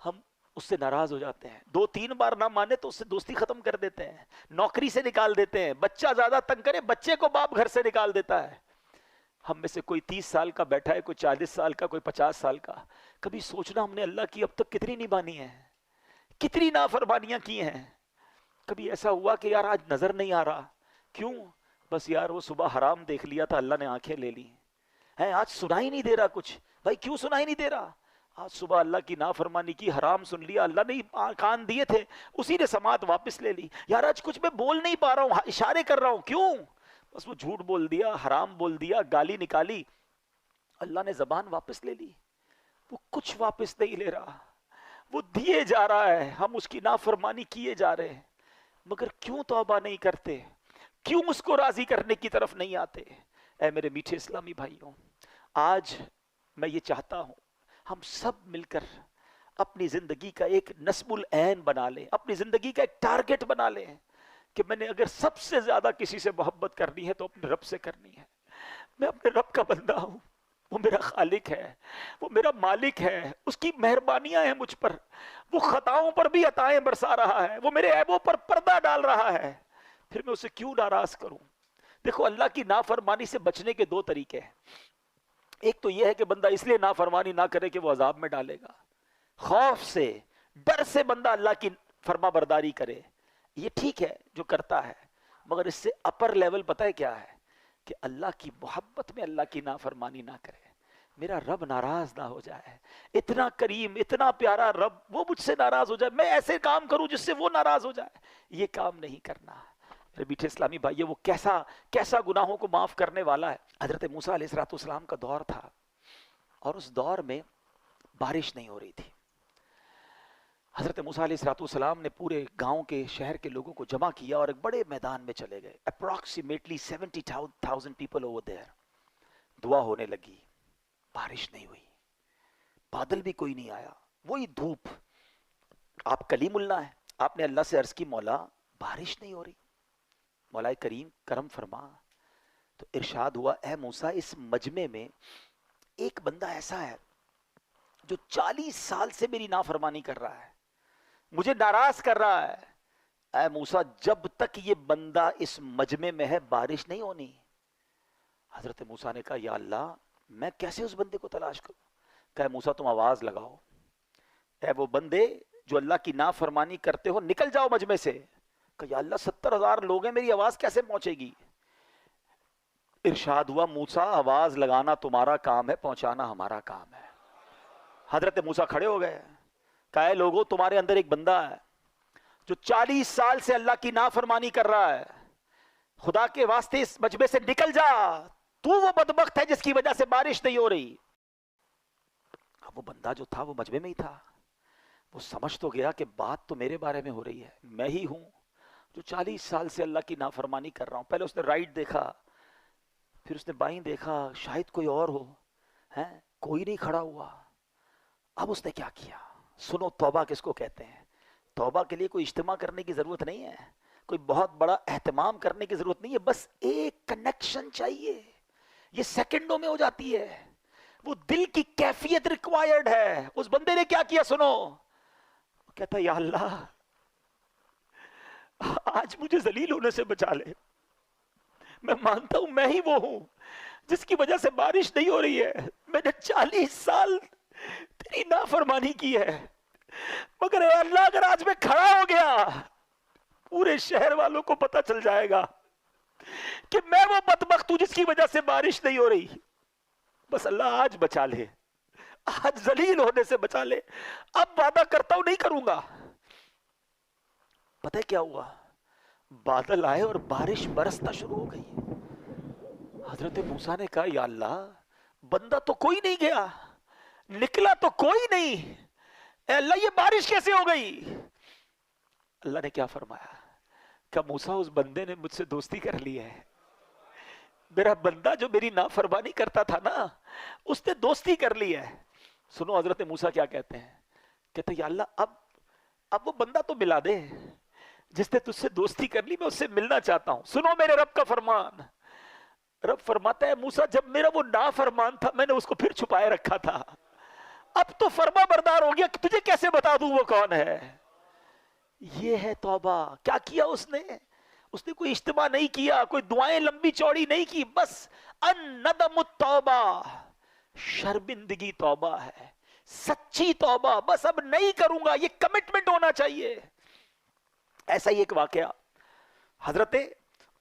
[SPEAKER 2] ہم اس سے ناراض ہو جاتے ہیں. 2-3 بار نہ مانے تو اس سے دوستی ختم کر دیتے ہیں، نوکری سے نکال دیتے ہیں. بچہ زیادہ تنگ کرے، بچے کو باپ گھر سے نکال دیتا ہے. ہم میں سے کوئی 30 سال کا بیٹھا ہے، کوئی 40 سال کا، کوئی 50 سال کا. کبھی سوچنا ہم نے اللہ کی اب تک کتنی نبھانی ہے، کتنی نافرمانیاں کی ہیں. کبھی ایسا ہوا کہ یار آج نظر نہیں آ رہا، کیوں؟ بس یار وہ صبح حرام دیکھ لیا تھا، اللہ نے آنکھیں لے لی ہیں. آج سنائی نہیں دے رہا کچھ. بھائی کیوں سنائی نہیں دے رہا؟ آج صبح اللہ کی نافرمانی کی، حرام سن لیا، اللہ نے کان دیے تھے، اسی نے سماعت واپس لے لی. یار آج کچھ میں بول نہیں پا رہا ہوں، اشارے کر رہا ہوں، کیوں؟ بس وہ جھوٹ بول دیا، حرام بول دیا، گالی نکالی، اللہ نے زبان واپس لے لی. وہ کچھ واپس نہیں لے رہا، وہ دیے جا رہا ہے، ہم اس کی نافرمانی کیے جا رہے ہیں. مگر کیوں توبہ نہیں کرتے؟ کیوں اس کو راضی کرنے کی طرف نہیں آتے؟ اے میرے میٹھے اسلامی بھائیوں، آج میں یہ چاہتا ہوں ہم سب مل کر اپنی زندگی کا ایک نصب العین بنا لیں، اپنی زندگی کا ایک ٹارگٹ بنا لیں کہ میں نے اگر سب سے زیادہ کسی سے محبت کرنی ہے تو اپنے رب سے کرنی ہے. میں اپنے رب کا بندہ ہوں، وہ میرا خالق ہے، وہ میرا مالک ہے، اس کی مہربانیاں ہیں مجھ پر، وہ خطاؤں پر بھی عطائیں برسا رہا ہے، وہ میرے عیبوں پر پردہ ڈال رہا ہے. پھر میں اسے کیوں ناراض کروں؟ دیکھو اللہ کی نافرمانی سے بچنے کے 2 طریقے ہیں. ایک تو یہ ہے کہ بندہ اس لیے نافرمانی نہ کرے کہ وہ عذاب میں ڈالے گا، خوف سے، ڈر سے بندہ اللہ کی فرما برداری کرے. یہ ٹھیک ہے جو کرتا ہے، مگر اس سے اپر لیول پتہ ہے کیا ہے؟ کہ اللہ کی محبت میں اللہ کی نافرمانی نہ کرے، میرا رب ناراض نہ ہو جائے. اتنا کریم، اتنا پیارا رب، وہ مجھ سے ناراض ہو جائے، میں ایسے کام کروں جس سے وہ ناراض ہو جائے. یہ کام نہیں کرنا. میرے میٹھے اسلامی بھائی، وہ کیسا گناہوں کو معاف کرنے والا ہے. حضرت موسیٰ علیہ الصلوۃ والسلام کا دور تھا، اور اس دور میں بارش نہیں ہو رہی تھی. حضرت موسیٰ علیہ الصلوۃ والسلام نے پورے گاؤں کے، شہر کے لوگوں کو جمع کیا اور ایک بڑے میدان میں چلے گئے. Approximately 70,000 people over there. دعا ہونے لگی، بارش نہیں ہوئی، بادل بھی کوئی نہیں آیا، وہی دھوپ. آپ کلیم اللہ ہیں، آپ نے اللہ سے عرض کی مولا بارش نہیں ہو رہی، مولا کریم کرم فرما. تو ارشاد ہوا اے موسیٰ، اس مجمع میں ایک بندہ ایسا ہے جو 40 سال سے میری نافرمانی کر رہا ہے، مجھے ناراض کر رہا ہے. اے موسیٰ جب تک یہ بندہ اس مجمع میں ہے بارش نہیں ہونی. حضرت موسیٰ نے کہا یا اللہ میں کیسے اس بندے کو تلاش کروں؟ کہا موسیٰ تم آواز لگاؤ، اے وہ بندے جو اللہ کی نافرمانی کرتے ہو نکل جاؤ مجمع سے. کہ یا اللہ 70,000 لوگ ہیں، میری آواز کیسے پہنچے گی؟ ارشاد ہوا موسیٰ آواز لگانا تمہارا کام ہے، پہنچانا ہمارا کام ہے. حضرت موسیٰ کھڑے ہو گئے، کہا اے لوگو تمہارے اندر ایک بندہ ہے جو 40 سال سے اللہ کی نافرمانی کر رہا ہے، خدا کے واسطے اس مجمع سے نکل جا، تو وہ بدبخت ہے جس کی وجہ سے بارش نہیں ہو رہی۔ اب وہ بندہ جو تھا وہ مجمع میں ہی تھا، وہ سمجھ تو گیا کہ بات تو میرے بارے میں ہو رہی ہے، میں ہی ہوں جو 40 سال سے اللہ کی نافرمانی کر رہا ہوں۔ پہلے اس نے رائٹ دیکھا، پھر اس نے بائیں دیکھا، شاید کوئی اور ہو، کوئی نہیں کھڑا ہوا۔ اب اس نے کیا کیا؟ سنو توبہ کس کو کہتے ہیں۔ توبہ کے لیے کوئی اجتماع کرنے کی ضرورت نہیں ہے، کوئی بہت بڑا اہتمام کرنے کی ضرورت نہیں ہے، بس ایک کنیکشن چاہیے، یہ سیکنڈوں میں ہو جاتی ہے۔ وہ دل کی کیفیت ریکوائرڈ ہے۔ اس بندے نے کیا کیا سنو، کہتا یا اللہ آج مجھے ذلیل ہونے سے بچا لے، میں مانتا ہوں میں ہی وہ ہوں جس کی وجہ سے بارش نہیں ہو رہی ہے، میں نے 40 سال تیری نافرمانی کی ہے، مگر اے اللہ اگر آج میں کھڑا ہو گیا پورے شہر والوں کو پتہ چل جائے گا کہ میں وہ بدبخت ہوں جس کی وجہ سے بارش نہیں ہو رہی، بس اللہ آج بچا لے، آج ذلیل ہونے سے بچا لے، اب وعدہ کرتا ہوں نہیں کروں گا۔ پتہ ہے کیا ہوا؟ بادل آئے اور بارش برسنا شروع ہو گئی۔ حضرت موسیٰ نے کہا یا اللہ بندہ تو کوئی نہیں گیا، نکلا تو کوئی نہیں، اے اللہ یہ بارش کیسے ہو گئی؟ اللہ نے کیا فرمایا کہ موسیٰ اس بندے نے مجھ سے دوستی کر لی ہے، میرا بندہ جو میری نافرمانی کرتا تھا نا اس نے دوستی کر لی ہے۔ سنو حضرت موسیٰ کیا کہتے ہیں، کہتے ہیں یا اللہ اب وہ بندہ تو ملا دے جس نے تجھ سے دوستی کر لی، میں اس سے ملنا چاہتا ہوں۔ سنو میرے رب کا فرمان، رب فرماتا ہے موسیٰ جب میرا وہ نافرمان تھا میں نے اس کو پھر چھپائے رکھا تھا، اب تو فرما بردار ہو گیا، تجھے کیسے بتا دوں وہ کون ہے؟ یہ ہے توبہ۔ کیا کیا اس نے کوئی اجتماع نہیں کیا، کوئی دعائیں لمبی چوڑی نہیں کی، بس الندم التوبہ، شرمندگی توبہ ہے، سچی توبہ، بس اب نہیں کروں گا، یہ کمٹمنٹ ہونا چاہیے۔ ایسا ہی ایک واقعہ حضرت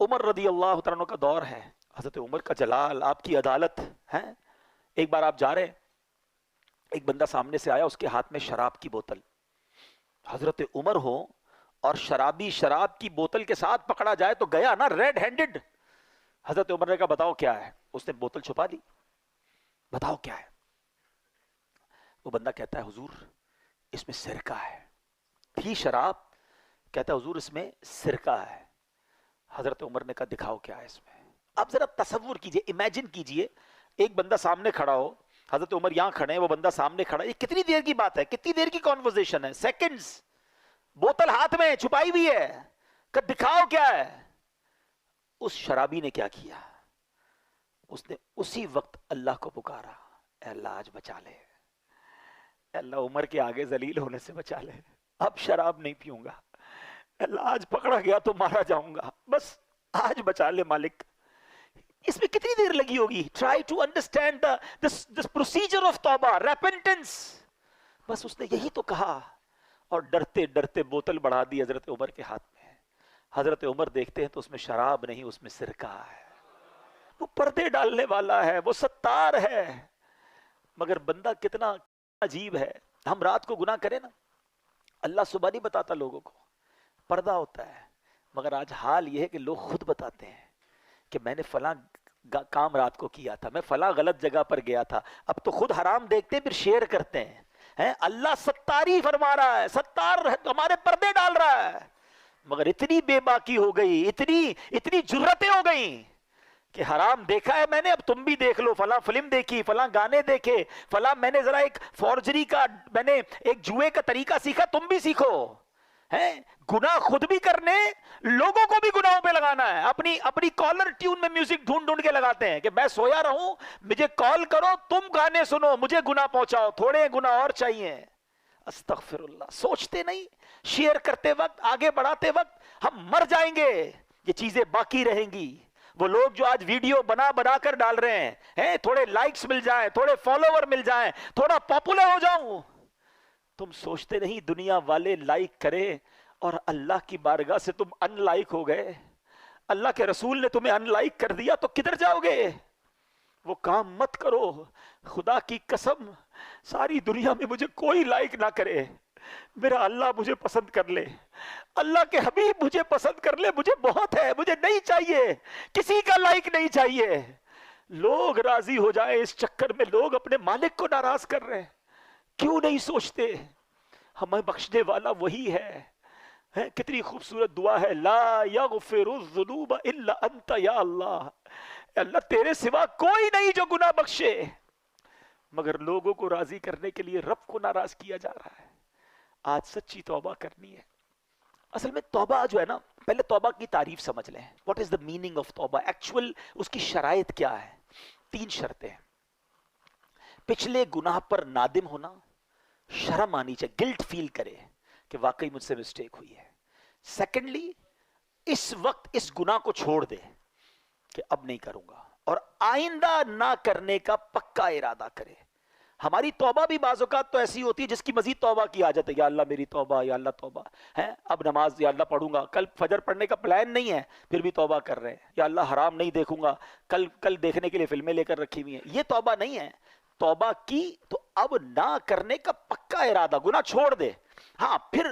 [SPEAKER 2] عمر رضی اللہ تعالیٰ عنہ کا دور ہے، حضرت عمر کا جلال، آپ کی عدالت ہے۔ ایک بار آپ جا رہے، ایک بندہ سامنے سے آیا، اس کے ہاتھ میں شراب کی بوتل، حضرت عمر ہو اور شرابی شراب کی بوتل کے ساتھ پکڑا جائے تو گیا نا ریڈ ہینڈڈ۔ حضرت عمر نے کہا بتاؤ کیا ہے؟ اس نے بوتل چھپا دی، بتاؤ کیا ہے؟ وہ بندہ کہتا ہے حضور اس میں سرکہ ہے، تھی شراب، کہتا ہے حضور اس میں سرکہ ہے۔ حضرت عمر نے کہا دکھاؤ کیا ہے اس میں۔ اب ذرا تصور کیجئے، امیجن کیجئے، ایک بندہ سامنے کھڑا ہو، حضرت عمر یہاں کھڑے ہیں، وہ بندہ سامنے کھڑا ہے، یہ کتنی دیر کی بات ہے، کتنی دیر کی کانورسیشن ہے، سیکنڈز، بوتل ہاتھ میں چھپائی ہوئی ہے، کہ دکھاؤ کیا ہے۔ اس شرابی نے کیا کیا؟ اس نے اسی وقت اللہ کو پکارا، اے اللہ آج بچا لے، اے اللہ عمر کے آگے ذلیل ہونے سے بچا لے، اب شراب نہیں پیوں گا، اے اللہ آج پکڑا گیا تو مارا جاؤں گا، بس آج بچا لے مالک۔ اس میں کتنی دیر لگی ہوگی؟ Try to understand this procedure of توبہ، ریپنٹنس۔ بس اس نے یہی تو کہا اور ڈرتے ڈرتے بوتل بڑھا دی حضرت عمر کے ہاتھ میں۔ حضرت عمر دیکھتے ہیں تو اس میں شراب نہیں، اس میں سرکہ ہے۔ وہ پردے ڈالنے والا ہے، وہ ستار ہے، مگر بندہ کتنا عجیب ہے۔ ہم رات کو گناہ کریں نا، اللہ صبح نہیں بتاتا لوگوں کو، پردہ ہوتا ہے، مگر آج حال یہ ہے کہ لوگ خود بتاتے ہیں کہ میں نے فلاں کام رات کو کیا تھا، میں فلاں غلط جگہ پر گیا تھا، اب تو خود حرام دیکھتے ہیں پھر شیئر کرتے ہیں۔ اللہ ستاری فرما رہا ہے، ستار ہمارے پردے ڈال رہا ہے، مگر اتنی بے باکی ہو گئی، اتنی جرتیں ہو گئیں کہ حرام دیکھا ہے میں نے، اب تم بھی دیکھ لو، فلاں فلم دیکھی، فلاں گانے دیکھے، فلاں میں نے ذرا ایک فورجری کا، میں نے ایک جوئے کا طریقہ سیکھا، تم بھی سیکھو۔ گناہ خود بھی کرنے، لوگوں کو بھی گناہوں پہ لگانا ہے۔ اپنی کالر ٹیون میں میوزک ڈھونڈ کے لگاتے ہیں کہ میں سویا رہوں، مجھے کال کرو، تم گانے سنو، مجھے گناہ پہنچاؤ، تھوڑے گناہ اور چاہیے۔ استغفر اللہ۔ سوچتے نہیں، شیئر کرتے وقت، آگے بڑھاتے وقت ہم مر جائیں گے، یہ چیزیں باقی رہیں گی۔ وہ لوگ جو آج ویڈیو بنا کر ڈال رہے ہیں، تھوڑے لائکس مل جائیں، تھوڑے فالوور مل جائیں، تھوڑا پاپولر ہو جاؤں، تم سوچتے نہیں دنیا والے لائک کرے اور اللہ کی بارگاہ سے تم ان لائک ہو گئے، اللہ کے رسول نے تمہیں ان لائک کر دیا تو کدھر جاؤ گے؟ وہ کام مت کرو، خدا کی قسم، ساری دنیا میں مجھے کوئی لائک نہ کرے، میرا اللہ مجھے پسند کر لے، اللہ کے حبیب مجھے پسند کر لے، مجھے بہت ہے، مجھے نہیں چاہیے، کسی کا لائک نہیں چاہیے۔ لوگ راضی ہو جائیں، اس چکر میں لوگ اپنے مالک کو ناراض کر رہے ہیں۔ کیوں نہیں سوچتے ہمیں بخشنے والا وہی ہے؟ کتنی خوبصورت دعا ہے، لا یغفر الذنوب الا انت یا اللہ، اللہ تیرے سوا کوئی نہیں جو گناہ بخشے، مگر لوگوں کو راضی کرنے کے لیے رب کو ناراض کیا جا رہا ہے۔ آج سچی توبہ کرنی ہے۔ اصل میں توبہ جو ہے نا، پہلے توبہ کی تعریف سمجھ لیں، what is the meaning of توبہ، ایکچوئل اس کی شرائط کیا ہے؟ 3 شرطیں۔ پچھلے گناہ پر نادم ہونا، شرم آنی چاہیے، گلٹ فیل کرے کہ واقعی مجھ سے مسٹیک ہوئی ہے۔ سیکنڈلی، اس وقت اس گناہ کو چھوڑ دے کہ اب نہیں کروں گا، اور آئندہ نہ کرنے کا پکا ارادہ کرے۔ ہماری توبہ بھی بعض اوقات تو ایسی ہوتی ہے جس کی مزید توبہ کی عادت ہے، یا اللہ میری توبہ، یا اللہ توبہ ہے، اب نماز یا اللہ پڑھوں گا، کل فجر پڑھنے کا پلان نہیں ہے پھر بھی توبہ کر رہے ہیں، یا اللہ حرام نہیں دیکھوں گا، کل دیکھنے کے لیے فلمیں لے کر رکھی ہوئی ہیں۔ یہ توبہ نہیں ہے۔ توبہ کی تو اب نہ کرنے کا پکا ارادہ، گناہ چھوڑ دے، ہاں پھر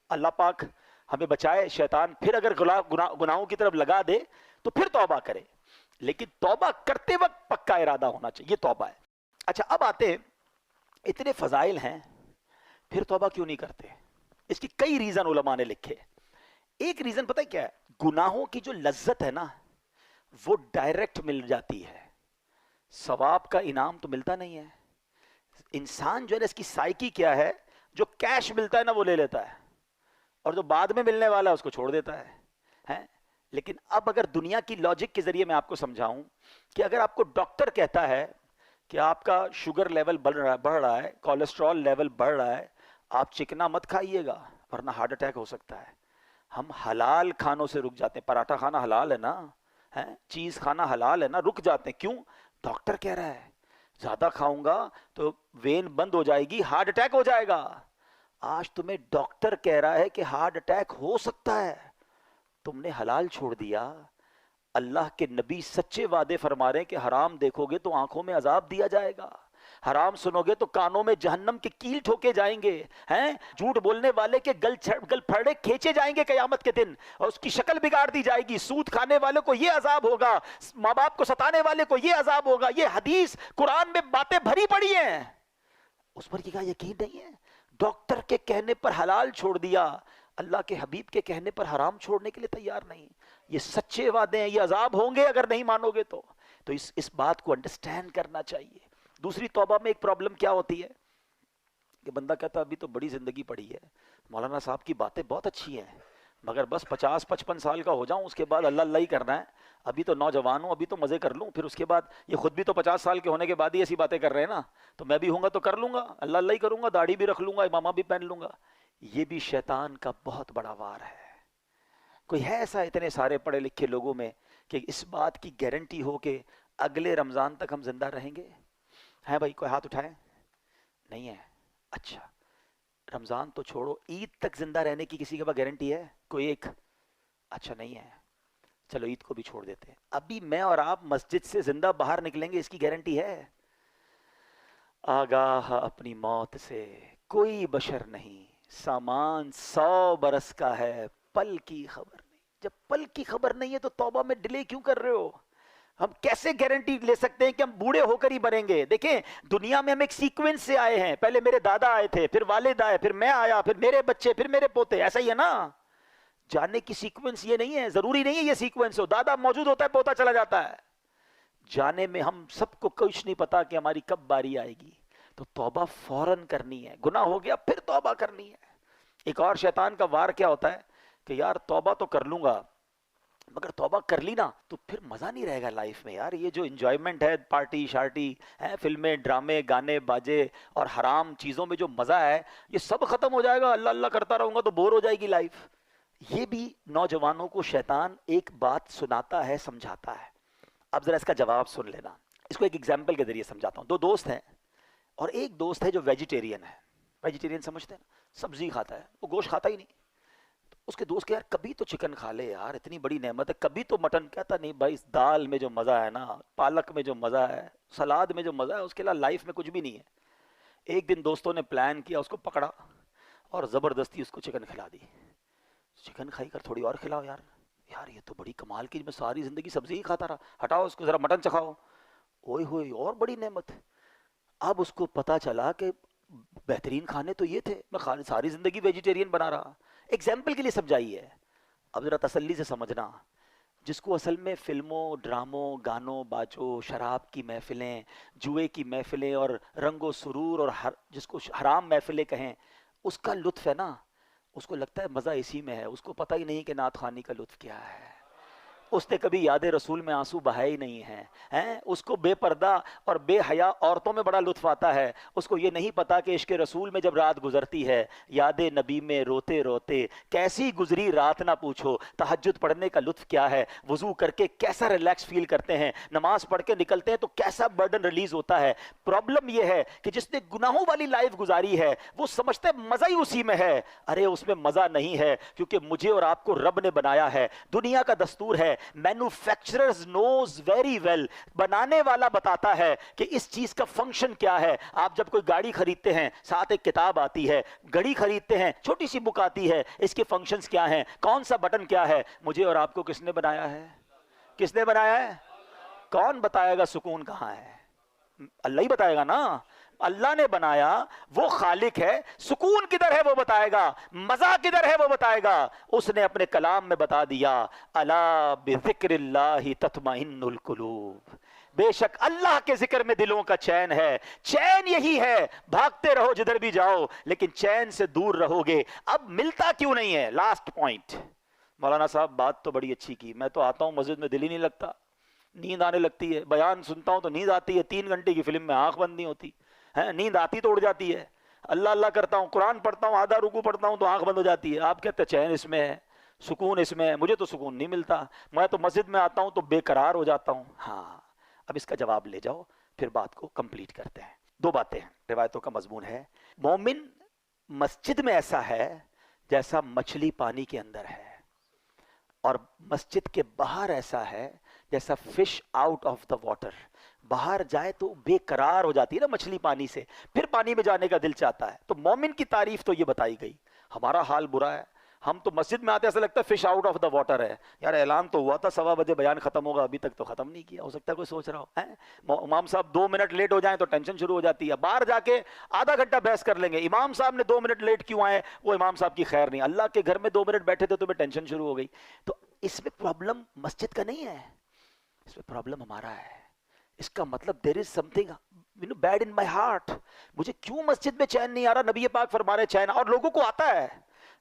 [SPEAKER 2] اللہ پاک ہمیں بچائے شیطان پھر اگر گناہوں کی طرف لگا دے تو پھر توبہ کرے، لیکن توبہ کرتے وقت پکا ارادہ ہونا چاہیے، یہ توبہ ہے۔ اچھا اب آتے ہیں، اتنے فضائل ہیں پھر توبہ کیوں نہیں کرتے؟ اس کی کئی ریزن علماء نے لکھے۔ ایک ریزن پتہ ہے کیا ہے؟ گناہوں کی جو لذت ہے نا وہ ڈائریکٹ مل جاتی ہے، ثواب کا انعام تو ملتا نہیں ہے۔ انسان جو ہے نا، اس کی سائیکی کیا ہے، جو کیش ملتا ہے نا وہ لے لیتا ہے، اور جو بعد میں ملنے والا ہے اس کو چھوڑ دیتا ہے۔ لیکن اب اگر دنیا کی لاجک کے ذریعے میں آپ کو سمجھاؤں کہ اگر آپ کو ڈاکٹر کہتا ہے کہ آپ کا شوگر لیول بڑھ رہا ہے، کولیسٹرول لیول بڑھ رہا ہے، آپ چکنا مت کھائیے گا ورنہ ہارٹ اٹیک ہو سکتا ہے، ہم حلال کھانوں سے رک جاتے ہیں۔ پراٹھا کھانا حلال ہے نا، چیز کھانا حلال ہے نا، رک جاتے ہیں۔ کیوں؟ ڈاکٹر کہہ رہا ہے زیادہ کھاؤں گا تو وین بند ہو جائے گی، ہارٹ اٹیک ہو جائے گا۔ آج تمہیں ڈاکٹر کہہ رہا ہے کہ ہارٹ اٹیک ہو سکتا ہے، تم نے حلال چھوڑ دیا۔ اللہ کے نبی سچے وعدے فرما رہے ہیں کہ حرام دیکھو گے تو آنکھوں میں عذاب دیا جائے گا، حرام سنو گے تو کانوں میں جہنم کے کیل ٹھوکے جائیں گے، جھوٹ بولنے والے کے گل پھڑے کھینچے جائیں گے قیامت کے دن، اور اس کی شکل بگاڑ دی جائے گی۔ سود کھانے والے کو یہ عذاب ہوگا، ماں باپ کو ستانے والے کو یہ عذاب ہوگا۔ یہ حدیث قرآن میں باتیں بھری پڑی ہیں، اس پر کیا یقین نہیں ہے؟ ڈاکٹر کے کہنے پر حلال چھوڑ دیا، اللہ کے حبیب کے کہنے پر حرام چھوڑنے کے لیے تیار نہیں۔ یہ سچے وعدے ہیں، یہ عذاب ہوں گے اگر نہیں مانو گے تو اس بات کو انڈرسٹینڈ کرنا چاہیے۔ دوسری توبہ میں ایک پرابلم کیا ہوتی ہے کہ بندہ کہتا ابھی تو بڑی زندگی پڑی ہے، مولانا صاحب کی باتیں بہت اچھی ہیں مگر بس 50-55 سال کا ہو جاؤں اس کے بعد اللہ اللہ ہی کرنا ہے، ابھی تو نوجوان ہوں، ابھی تو مزے کر لوں، پھر اس کے بعد یہ خود بھی تو 50 سال کے ہونے کے بعد ہی ایسی باتیں کر رہے ہیں نا، تو میں بھی ہوں گا تو کر لوں گا، اللہ اللہ ہی کروں گا، داڑھی بھی رکھ لوں گا، امامہ بھی پہن لوں گا۔ یہ بھی شیطان کا بہت بڑا وار ہے۔ کوئی ہے ایسا اتنے سارے پڑھے لکھے لوگوں میں کہ اس بات کی گارنٹی ہو کہ اگلے رمضان تک ہم زندہ رہیں گے؟ ہے بھائی؟ کوئی ہاتھ اٹھائے؟ نہیں ہے؟ اچھا رمضان تو چھوڑو، عید تک زندہ رہنے کی کسی کے پاس گارنٹی ہے؟ کوئی ایک؟ اچھا نہیں ہے، چلو عید کو بھی چھوڑ دیتے ہیں۔ ابھی میں اور آپ مسجد سے زندہ باہر نکلیں گے، اس کی گارنٹی ہے؟ آگاہ اپنی موت سے کوئی بشر نہیں، سامان 100 برس کا ہے، پل کی خبر نہیں۔ جب پل کی خبر نہیں ہے تو توبہ میں ڈیلے کیوں کر رہے ہو؟ ہم کیسے گارنٹی لے سکتے ہیں کہ ہم بوڑھے ہو کر ہی مریں گے؟ دیکھیں دنیا میں ہم ایک سیکوینس سے آئے ہیں، پہلے میرے دادا آئے تھے، پھر والد آئے، پھر میں آیا، پھر میرے بچے، پھر میرے پوتے، ایسا ہی ہے نا؟ جاننے کی سیکوینس یہ نہیں ہے، ضروری نہیں ہے یہ سیکوینس ہو، دادا موجود ہوتا ہے پوتا چلا جاتا ہے۔ جانے میں ہم سب کو کچھ نہیں پتا کہ ہماری کب باری آئے گی، تو توبہ فوراً کرنی ہے۔ گناہ ہو گیا پھر توبہ کرنی ہے۔ ایک اور شیطان کا وار کیا ہوتا ہے کہ یار توبہ تو کر لوں گا مگر توبہ کر لی نا تو پھر مزہ نہیں رہے گا لائف میں، یار یہ جو انجوائمنٹ ہے، پارٹی شارٹی ہے، فلمیں ڈرامے گانے باجے اور حرام چیزوں میں جو مزہ ہے یہ سب ختم ہو جائے گا، اللہ اللہ کرتا رہوں گا تو بور ہو جائے گی لائف۔ یہ بھی نوجوانوں کو شیطان ایک بات سناتا ہے، سمجھاتا ہے۔ اب ذرا اس کا جواب سن لینا، اس کو ایک ایگزامپل کے ذریعے سمجھاتا ہوں۔ 2 دوست ہیں اور ایک دوست ہے جو ویجیٹیرین ہے، ویجیٹیرین سمجھتے ہیں نا، سبزی کھاتا ہے، وہ گوشت کھاتا ہی نہیں۔ اس کے دوست کہ یار کبھی تو چکن کھا لے یار، اتنی بڑی نعمت ہے، کبھی تو مٹن۔ کہتا نہیں بھائی، اس دال میں جو مزہ ہے نا، پالک میں جو مزہ ہے، سلاد میں جو مزہ ہے، اس کے علاوہ لائف میں کچھ بھی نہیں ہے۔ ایک دن دوستوں نے پلان کیا، اس کو پکڑا اور زبردستی اس کو چکن کھلا دی. چکن کھائی کر تھوڑی اور کھلاؤ یار, یار یہ تو بڑی کمال کی, میں ساری زندگی سبزی ہی کھاتا رہا, ہٹاؤ اس کو ذرا مٹن چکھاؤ. اوئے ہوئے اور بڑی نعمت. اب اس کو پتا چلا کہ بہترین کھانے تو یہ تھے, میں ساری زندگی ویجیٹیرین بنا رہا. ایگزامپل کے لیے سمجھائی ہے, اب ذرا تسلی سے سمجھنا. جس کو اصل میں فلموں, ڈراموں, گانوں باجوں, شراب کی محفلیں, جوئے کی محفلیں اور رنگ و سرور اور جس کو حرام محفلیں کہیں, اس کا لطف ہے نا, اس کو لگتا ہے مزہ اسی میں ہے. اس کو پتہ ہی نہیں کہ نعت خوانی کا لطف کیا ہے. اس نے کبھی یاد رسول میں آنسو بہائے ہی نہیں ہیں. اس کو بے پردہ اور بے حیا عورتوں میں بڑا لطف آتا ہے. اس کو یہ نہیں پتا کہ عشق رسول میں جب رات گزرتی ہے, یاد نبی میں روتے روتے کیسی گزری رات نہ پوچھو. تہجد پڑھنے کا لطف کیا ہے, وضو کر کے کیسا ریلیکس فیل کرتے ہیں, نماز پڑھ کے نکلتے ہیں تو کیسا برڈن ریلیز ہوتا ہے. پرابلم یہ ہے کہ جس نے گناہوں والی لائف گزاری ہے وہ سمجھتا ہے مزہ ہی اسی میں ہے. ارے اس میں مزہ نہیں ہے, کیونکہ مجھے اور آپ کو رب نے بنایا ہے. دنیا کا دستور ہے, مینوفیکچررز نوز ویری ویل, بنانے والا بتاتا ہے کہ اس چیز کا فنکشن کیا ہے. آپ جب کوئی گاڑی خریدتے ہیں ساتھ ایک کتاب آتی ہے, گھڑی خریدتے ہیں چھوٹی سی بک آتی ہے, اس کے فنکشنز کیا ہیں, کون سا بٹن کیا ہے. مجھے اور آپ کو کس نے بنایا ہے؟ کس نے بنایا ہے؟ کون بتائے گا سکون کہاں ہے؟ اللہ ہی بتائے گا نا. اللہ نے بنایا, وہ خالق ہے. سکون کدھر ہے وہ بتائے گا, مزہ کدھر ہے وہ بتائے گا. اس نے اپنے کلام میں بتا دیا, الا بذکر اللہ تطمئن القلوب, بے شک اللہ کے ذکر میں دلوں کا چین ہے. چین یہی ہے, بھاگتے رہو جدھر بھی جاؤ لیکن چین سے دور رہو گے. اب ملتا کیوں نہیں ہے؟ Last point. مولانا صاحب بات تو بڑی اچھی کی, میں تو آتا ہوں مسجد میں دل ہی نہیں لگتا, نیند آنے لگتی ہے. بیان سنتا ہوں تو نیند آتی ہے, 3 گھنٹے کی فلم میں آنکھ بند نہیں ہوتی ہے, نیند آتی تو اڑ جاتی ہے. اللہ اللہ کرتا ہوں, قرآن پڑھتا ہوں, آدھا رکوع پڑھتا ہوں تو آنکھ بند ہو جاتی ہے. آپ کہتے ہیں چین اس میں ہے, سکون اس میں ہے. مجھے تو سکون نہیں ملتا, میں تو مسجد میں آتا ہوں تو بے قرار ہو جاتا ہوں. ہاں, اب اس کا جواب لے جاؤ, پھر بات کو کمپلیٹ کرتے ہیں. 2 باتیں ہیں, روایتوں کا مضمون ہے. مومن مسجد میں ایسا ہے جیسا مچھلی پانی کے اندر ہے, اور مسجد کے باہر ایسا ہے جیسا fish out of the water. باہر جائے تو بے قرار ہو جاتی ہے نا مچھلی پانی سے, پھر پانی میں جانے کا دل چاہتا ہے. تو مومن کی تعریف تو یہ بتائی گئی. ہمارا حال برا ہے, ہم تو مسجد میں آتے ایسا لگتا ہے fish out of the water ہے. یار اعلان تو ہوا تھا 1:15 بجے بیان ختم ہوگا, ابھی تک تو ختم نہیں کیا. ہو سکتا ہے کوئی سوچ رہا ہو, امام صاحب 2 منٹ لیٹ ہو جائیں تو ٹینشن شروع ہو جاتی ہے. باہر جا کے آدھا گھنٹہ بحث کر لیں گے, امام صاحب نے 2 منٹ لیٹ کیوں آئے, وہ امام صاحب کی خیر نہیں. اللہ کے گھر میں 2 منٹ بیٹھے تھے تو میں ٹینشن شروع ہو گئی. تو اس میں پرابلم مسجد کا نہیں ہے, اس میں پرابلم ہمارا ہے. اس کا مطلب there is something bad in my heart. مجھے کیوں مسجد میں چین نہیں آ رہا؟ نبی پاک فرما رہے چین, اور لوگوں کو آتا ہے.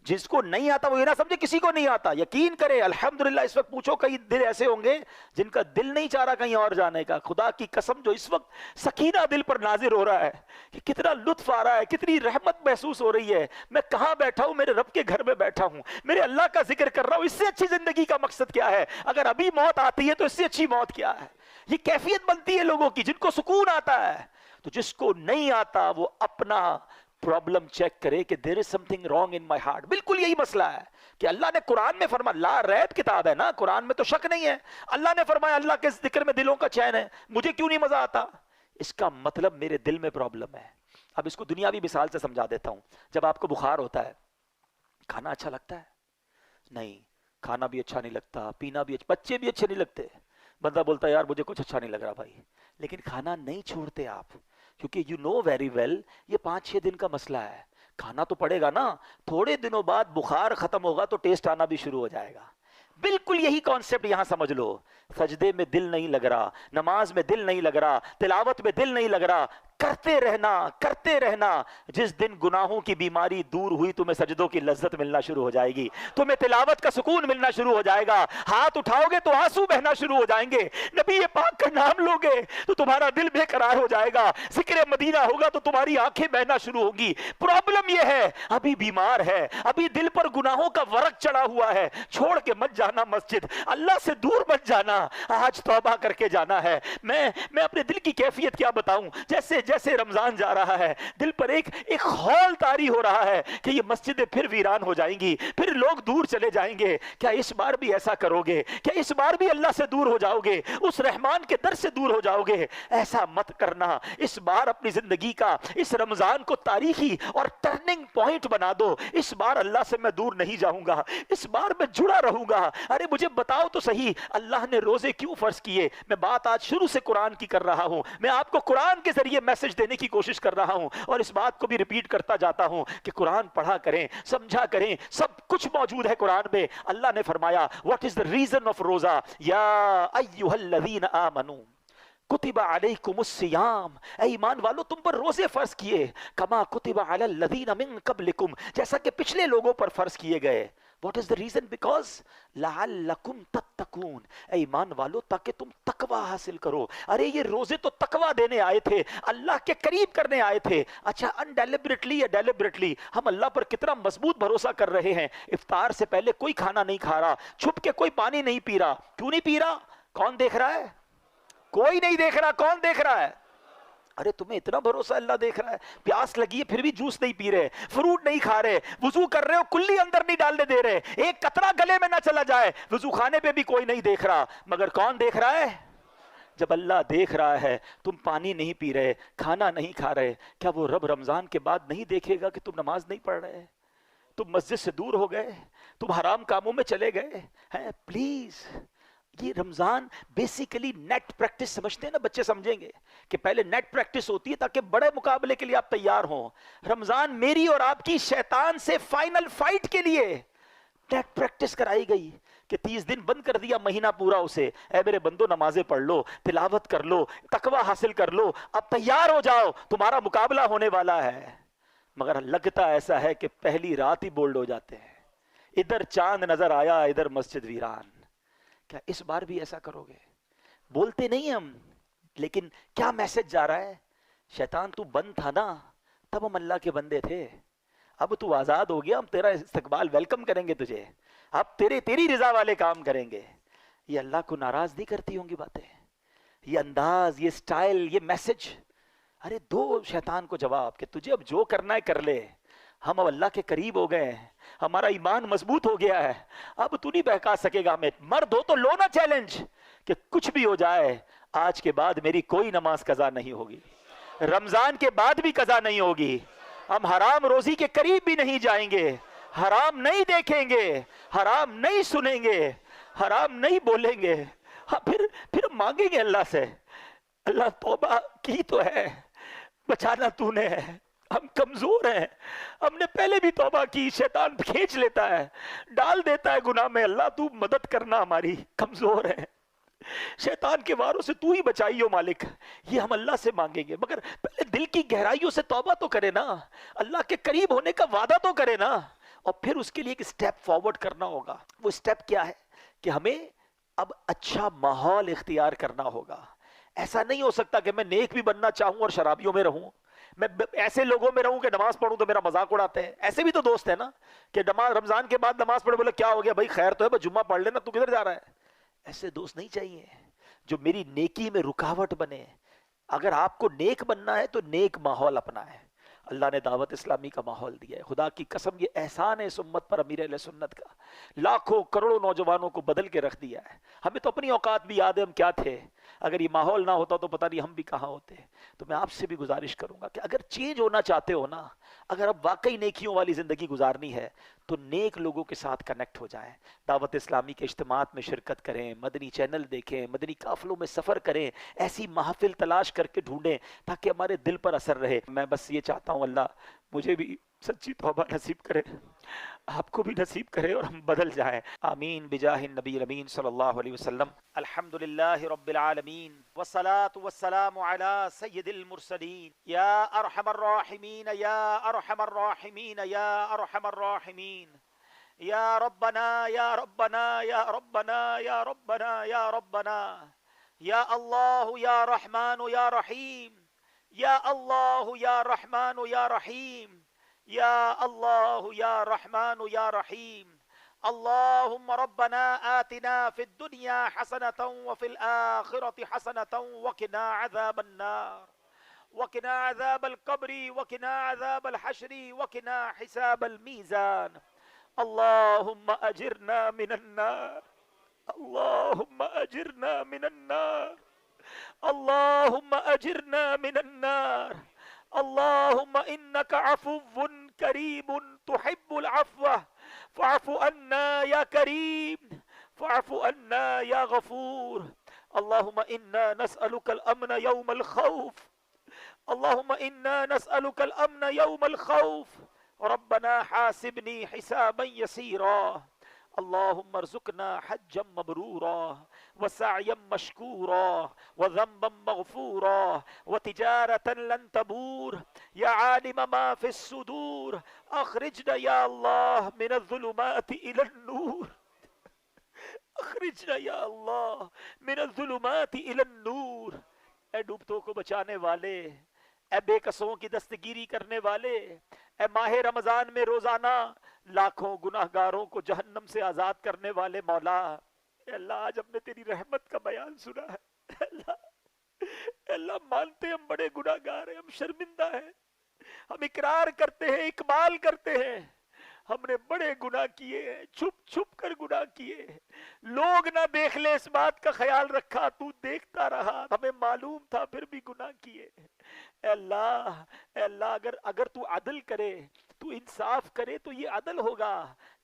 [SPEAKER 2] جس کو نہیں آتا وہ یہ نہ سمجھے کسی کو نہیں آتا. یقین کرے الحمدللہ اس وقت پوچھو کئی دل ایسے ہوں گے جن کا دل نہیں چاہ رہا کہیں اور جانے کا. خدا کی قسم جو اس وقت سکینہ دل پر نازل ہو رہا ہے کہ کتنا لطف آ رہا ہے, کتنی رحمت محسوس ہو رہی ہے. میں کہاں بیٹھا ہوں؟ میرے رب کے گھر میں بیٹھا ہوں, میرے اللہ کا ذکر کر رہا ہوں. اس سے اچھی زندگی کا مقصد کیا ہے؟ اگر ابھی موت آتی ہے تو اس سے اچھی موت کیا ہے؟ یہ کیفیت بنتی ہے لوگوں کی جن کو سکون آتا ہے. تو جس کو نہیں آتا وہ اپنا پرابلم چیک کرے کہ there is something wrong in my heart. بالکل یہی مسئلہ ہے کہ اللہ نے قرآن میں فرمایا, لا ریب کتاب ہے نا, قرآن میں تو شک نہیں ہے. اللہ نے فرمایا اللہ کے ذکر میں دلوں کا چین ہے, مجھے کیوں نہیں مزہ آتا؟ اس کا مطلب میرے دل میں پرابلم ہے. اب اس کو دنیاوی مثال سے سمجھا دیتا ہوں. جب آپ کو بخار ہوتا ہے, کھانا اچھا لگتا ہے؟ نہیں, کھانا بھی اچھا نہیں لگتا, پینا بھی بچے بھی اچھے نہیں لگتے. بندہ بولتا ہے یار مجھے کچھ اچھا نہیں لگ رہا بھائی, لیکن کھانا نہیں چھوڑتے آپ, کیونکہ یو نو ویری ویل یہ 5-6 دن کا مسئلہ ہے. کھانا تو پڑے گا نا, تھوڑے دنوں بعد بخار ختم ہوگا تو ٹیسٹ آنا بھی شروع ہو جائے گا. بالکل یہی کانسیپٹ یہاں سمجھ لو. سجدے میں دل نہیں لگ رہا, نماز میں دل نہیں لگ رہا, تلاوت میں دل نہیں لگ رہا, کرتے رہنا. جس دن گناہوں کی بیماری دور ہوئی تمہیں سجدوں کی لذت ملنا شروع ہو جائے گی, تمہیں تلاوت کا سکون ملنا شروع ہو جائے گا. ہاتھ اٹھاؤ گے تو آنسو بہنا شروع ہو جائیں گے, نبی پاک کا نام لو گے تو تمہارا دل بے قرار ہو جائے گا, ذکر مدینہ ہوگا تو تمہاری آنکھیں بہنا شروع ہوگی. پرابلم یہ ہے ابھی بیمار ہے, ابھی دل پر گناہوں کا ورق چڑھا ہوا ہے. چھوڑ کے مت جانا مسجد, اللہ سے دور مت جانا, آج توبہ کر کے جانا ہے. میں اپنے دل کی کیفیت کیا بتاؤں, جیسے جیسے رمضان جا رہا ہے دل پر ایک خول طاری ہو رہا ہے کہ یہ مسجدیں پھر ویران ہو جائیں گی، پھر لوگ دور چلے جائیں گے. کیا اس بار بھی ایسا کرو گے؟ کیا اس بار بھی اللہ سے دور ہو جاؤ گے، اس رحمان کے در سے دور ہو جاؤ گے؟ ایسا مت کرنا. اس بار اپنی زندگی کا اس رمضان کو تاریخی اور ٹرننگ پوائنٹ بنا دو. اس بار اللہ سے میں دور نہیں جاؤں گا، اس بار میں جڑا رہوں گا. ارے مجھے بتاؤ تو صحیح، اللہ نے روزے کیوں فرض کیے؟ میں بات آج شروع سے قرآن کی کر رہا ہوں، میں آپ کو قرآن کے ذریعے میسج دینے کی کوشش کر رہا ہوں، اور اس بات کو بھی ریپیٹ کرتا جاتا ہوں کہ قرآن پڑھا کریں، سمجھا کریں. سب کچھ موجود ہے قرآن میں. اللہ نے فرمایا what is the reason of روزہ؟ یا ایھا الذین آمنوا کتب علیکم الصیام، اے ایمان والو تم پر روزے فرض کیے، کما کتب علی الذین من قبلکم، جیسا کہ پچھلے لوگوں پر فرض کیے گئے. What is the reason? Because لعلکم تتقون، اے ایمان والو تاکہ تم تقوی حاصل کرو. ارے یہ روزے تو تقوی دینے آئے تھے، اللہ کے قریب کرنے آئے تھے. اچھا انڈیلیبریٹلی یا ڈیلیبریٹلی ہم اللہ پر کتنا مضبوط بھروسہ کر رہے ہیں. افطار سے پہلے کوئی کھانا نہیں کھا رہا، چھپ کے کوئی پانی نہیں پی رہا. کیوں نہیں پی رہا؟ کون دیکھ رہا ہے؟ کوئی نہیں دیکھ رہا. کون دیکھ رہا ہے؟ ارے تمہیں اتنا بھروسہ اللہ دیکھ رہا ہے. پیاس لگی ہے پھر بھی جوس نہیں پی رہے، فروٹ نہیں کھا رہے، وضو کر رہے ہو کلی اندر نہیں ڈالنے دے رہے، ایک قطرہ گلے میں نہ چلا جائے، وضو خانے پہ بھی کوئی نہیں دیکھ رہا. مگر کون دیکھ رہا ہے؟ جب اللہ دیکھ رہا ہے تم پانی نہیں پی رہے، کھانا نہیں کھا رہے، کیا وہ رب رمضان کے بعد نہیں دیکھے گا کہ تم نماز نہیں پڑھ رہے، تم مسجد سے دور ہو گئے، تم حرام کاموں میں چلے گئے ہیں؟ پلیز یہ رمضان بیسیکلی نیٹ پریکٹس سمجھتے ہیں نا، بچے سمجھیں گے کہ پہلے نیٹ پریکٹس ہوتی ہے تاکہ بڑے مقابلے کے لیے آپ تیار ہوں. رمضان میری اور آپ کی شیطان سے فائنل فائٹ کے لیے نیٹ پریکٹس کرائی گئی کہ 30 دن بند کر دیا مہینہ پورا اسے. اے میرے بندو نمازیں پڑھ لو، تلاوت کر لو، تقوی حاصل کر لو، اب تیار ہو جاؤ، تمہارا مقابلہ ہونے والا ہے. مگر لگتا ایسا ہے کہ پہلی رات ہی بولڈ ہو جاتے ہیں. ادھر چاند نظر آیا، ادھر مسجد ویران. کیا اس بار بھی ایسا کرو گے؟ بولتے نہیں ہم، لیکن کیا میسج جا رہا ہے؟ شیطان تو بند تھا نا، تب ہم اللہ کے بندے تھے، اب تو آزاد ہو گیا، ہم تیرا استقبال ویلکم کریں گے تجھے، اب تیری رضا والے کام کریں گے. یہ اللہ کو ناراض نہیں کرتی ہوں گی باتیں؟ یہ انداز، یہ سٹائل، یہ میسج. ارے دو شیطان کو جواب کہ تجھے اب جو کرنا ہے کر لے، ہم اب اللہ کے قریب ہو گئے ہیں، ہمارا ایمان مضبوط ہو گیا ہے، اب تو نہیں بہکا سکے گا ہمیں. مرد ہو تو لو نا چیلنج کہ کچھ بھی ہو جائے آج کے بعد میری کوئی نماز قضا نہیں ہوگی، رمضان کے بعد بھی قضا نہیں ہوگی، ہم حرام روزی کے قریب بھی نہیں جائیں گے، حرام نہیں دیکھیں گے، حرام نہیں سنیں گے، حرام نہیں بولیں گے. ہاں پھر مانگیں گے اللہ سے، اللہ توبہ کی تو ہے، بچانا تو نے ہے، ہم کمزور ہیں، ہم نے پہلے بھی توبہ کی، شیطان کھینچ لیتا ہے، ڈال دیتا ہے گناہ میں. اللہ تو مدد کرنا، ہماری کمزور ہے، شیطان کے واروں سے تو ہی بچائیو مالک. یہ ہم اللہ سے مانگیں گے، مگر پہلے دل کی گہرائیوں سے توبہ تو کرے نا، اللہ کے قریب ہونے کا وعدہ تو کرے نا، اور پھر اس کے لیے ایک سٹیپ فارورڈ کرنا ہوگا. وہ سٹیپ کیا ہے کہ ہمیں اب اچھا ماحول اختیار کرنا ہوگا. ایسا نہیں ہو سکتا کہ میں نیک بھی بننا چاہوں اور شرابیوں میں رہوں، میں ایسے لوگوں میں رہوں کہ نماز پڑھوں تو میرا مذاق اڑاتے ہیں. ایسے بھی تو دوست ہیں نا کہ رمضان کے بعد نماز پڑھے، بولے کیا ہو گیا بھائی، خیر تو ہے، بس جمعہ پڑھ لینا، تو کدھر جا رہا ہے؟ ایسے دوست نہیں چاہیے جو میری نیکی میں رکاوٹ بنے. اگر آپ کو نیک بننا ہے تو نیک ماحول اپنا ہے. اللہ نے دعوت اسلامی کا ماحول دیا ہے. خدا کی قسم یہ احسان ہے اس امت پر، امیر اہل سنت کا، لاکھوں کروڑوں نوجوانوں کو بدل کے رکھ دیا ہے. ہمیں تو اپنی اوقات بھی یاد ہے ہم کیا تھے، اگر یہ ماحول نہ ہوتا تو پتہ نہیں ہم بھی کہاں ہوتے. تو میں آپ سے بھی گزارش کروں گا کہ اگر چینج ہونا چاہتے ہو نا، اگر اب واقعی نیکیوں والی زندگی گزارنی ہے تو نیک لوگوں کے ساتھ کنیکٹ ہو جائیں. دعوت اسلامی کے اجتماعات میں شرکت کریں، مدنی چینل دیکھیں، مدنی قافلوں میں سفر کریں، ایسی محافل تلاش کر کے ڈھونڈیں تاکہ ہمارے دل پر اثر رہے. میں بس یہ چاہتا ہوں اللہ مجھے بھی سچی توبہ نصیب کرے، آپ کو بھی نصیب کرے، اور ہم بدل جائیں. آمین بجاہ النبی الامین صلی اللہ علیہ وسلم. الحمدللہ رب العالمین والصلاة والسلام علی سید المرسلین. یا ارحم الراحمین یا ارحم الراحمین یا ارحم الراحمین. یا ربنا یا ربنا یا ربنا یا ربنا یا ربنا. یا اللہ یا رحمان یا رحیم. یا اللہ یا رحمان یا رحیم. یا اللہ یا رحمان یا رحیم. اللہم ربنا آتنا فی الدنیا حسنة وفی الآخرة حسنة وقنا عذاب النار. وقنا عذاب القبر وقنا عذاب الحشر وقنا حساب الميزان اللهم اجرنا من النار اللهم اجرنا من النار اللهم اجرنا من النار اللهم انك عفو كريم تحب العفو فاعف عنا يا كريم فاعف عنا يا غفور اللهم انا نسألك الامن يوم الخوف اللهم انا نسألك الامن يوم الخوف ربنا حاسبني حسابا يسيرا اللهم ارزقنا حجا مبرورا وسعيا مشكورا وذنبا مغفورا وتجارة لن تبور يا عالم ما في الصدور اخرجنا يا الله من الظلمات الى النور اخرجنا یا اللہ من الظلمات الى النور اے ڈوبتوں کو بچانے والے اے بے قصوں کی دستگیری کرنے والے اے ماہ رمضان میں روزانہ لاکھوں گناہگاروں کو جہنم سے آزاد کرنے والے مولا اے اللہ آج ہم نے تیری رحمت کا بیان سنا ہے اے اللہ مانتے ہم بڑے گناہگار ہیں ہم شرمندہ ہیں ہم اقرار کرتے ہیں اقبال کرتے ہیں ہم نے بڑے گناہ کیے ہیں چھپ چھپ کر گناہ کیے ہیں لوگ نہ دیکھ لے اس بات کا خیال رکھا تو دیکھتا رہا ہمیں معلوم تھا پھر بھی گناہ کیے اے اللہ اگر تو عدل کرے تو انصاف کرے تو یہ عدل ہوگا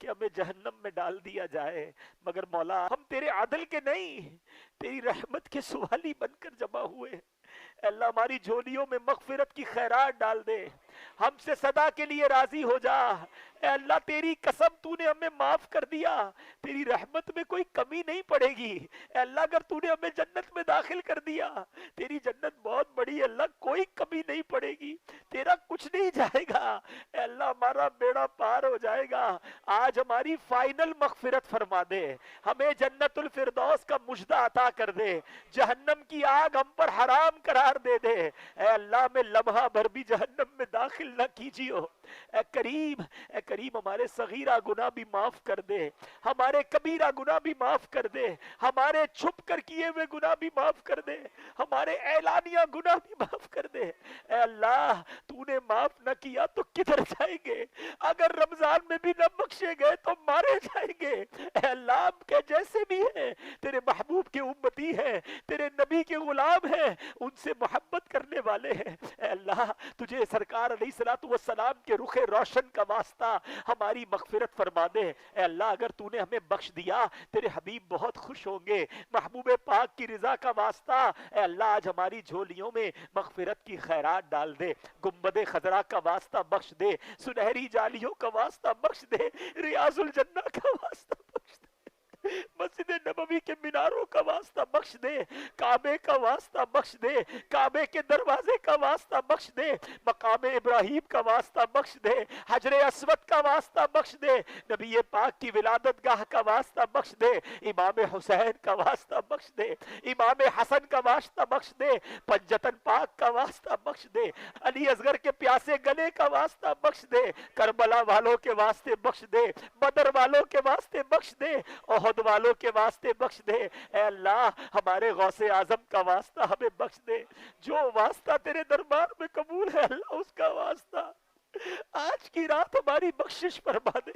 [SPEAKER 2] کہ ہمیں جہنم میں ڈال دیا جائے مگر مولا ہم تیرے عدل کے نہیں تیری رحمت کے سوالی بن کر جمع ہوئے اے اللہ ہماری جھولیوں میں مغفرت کی خیرات ڈال دے ہم سے صدا کے لیے راضی ہو جا اے اللہ تیری قسم تو نے ہمیں معاف کر دیا تیری رحمت میں کوئی کمی نہیں پڑے گی اے اللہ اگر تو نے ہمیں جنت میں داخل کر دیا تیری جنت بہت بڑی ہے اللہ کوئی کمی نہیں پڑے گی تیرا کچھ نہیں جائے گا اے اللہ ہمارا بیڑا پار ہو جائے گا آج ہماری فائنل مغفرت فرما دے ہمیں جنت الفردوس کا مجدہ عطا کر دے جہنم کی آگ ہم پر حرام قرار دے دے اے اللہ میں لمحہ بھر بھی جہنم میں داخل نہ کیجیو اے کریم ہمارے صغیرہ گناہ بھی معاف کر دے ہمارے کبیرہ گناہ بھی معاف کر دے ہمارے چھپ کر کیے ہوئے گناہ بھی معاف کر دے ہمارے اعلانیہ گناہ بھی معاف کر دے اے اللہ تو نے معاف نہ کیا تو کدھر جائیں گے اگر رمضان میں بھی نہ بخشے گئے تو مارے جائیں گے اے اللہ ہم کے جیسے بھی ہیں تیرے محبوب کے امتی ہیں تیرے نبی کے غلام ہیں ان سے محبت کرنے والے ہیں اے اللہ تجھے سرکار علیہ السلام کے رخ روشن کا واسطہ ہماری مغفرت فرما دے اے اللہ اگر تو نے ہمیں بخش دیا تیرے حبیب بہت خوش ہوں گے محبوب پاک کی رضا کا واسطہ اے اللہ آج ہماری جھولیوں میں مغفرت کی خیرات ڈال دے گنبد خضرا کا واسطہ بخش دے سنہری جالیوں کا واسطہ بخش دے ریاض الجنہ کا واسطہ بخش دے مسجد نبوی کے میناروں کا واسطہ بخش دے کعبے کا واسطہ بخش دے کعبے کے دروازے کا واسطہ بخش دے مقام ابراہیم کا واسطہ بخش دے حجر اسود کا واسطہ بخش دے نبی پاک کی ولادت گاہ کا واسطہ بخش دے امام حسین کا واسطہ بخش دے امام حسن کا واسطہ بخش دے پنجتن پاک کا واسطہ بخش دے علی اصغر کے پیاسے گلے کا واسطہ بخش دے کربلا والوں کے واسطے بخش دے بدر والوں کے واسطے بخش دے احد والوں کے واسطے بخش دے اے اللہ ہمارے غوث اعظم کا واسطہ ہمیں بخش دے جو واسطہ تیرے دربار میں قبول ہے اللہ اس کا واسطہ آج کی رات ہماری بخشش فرما دے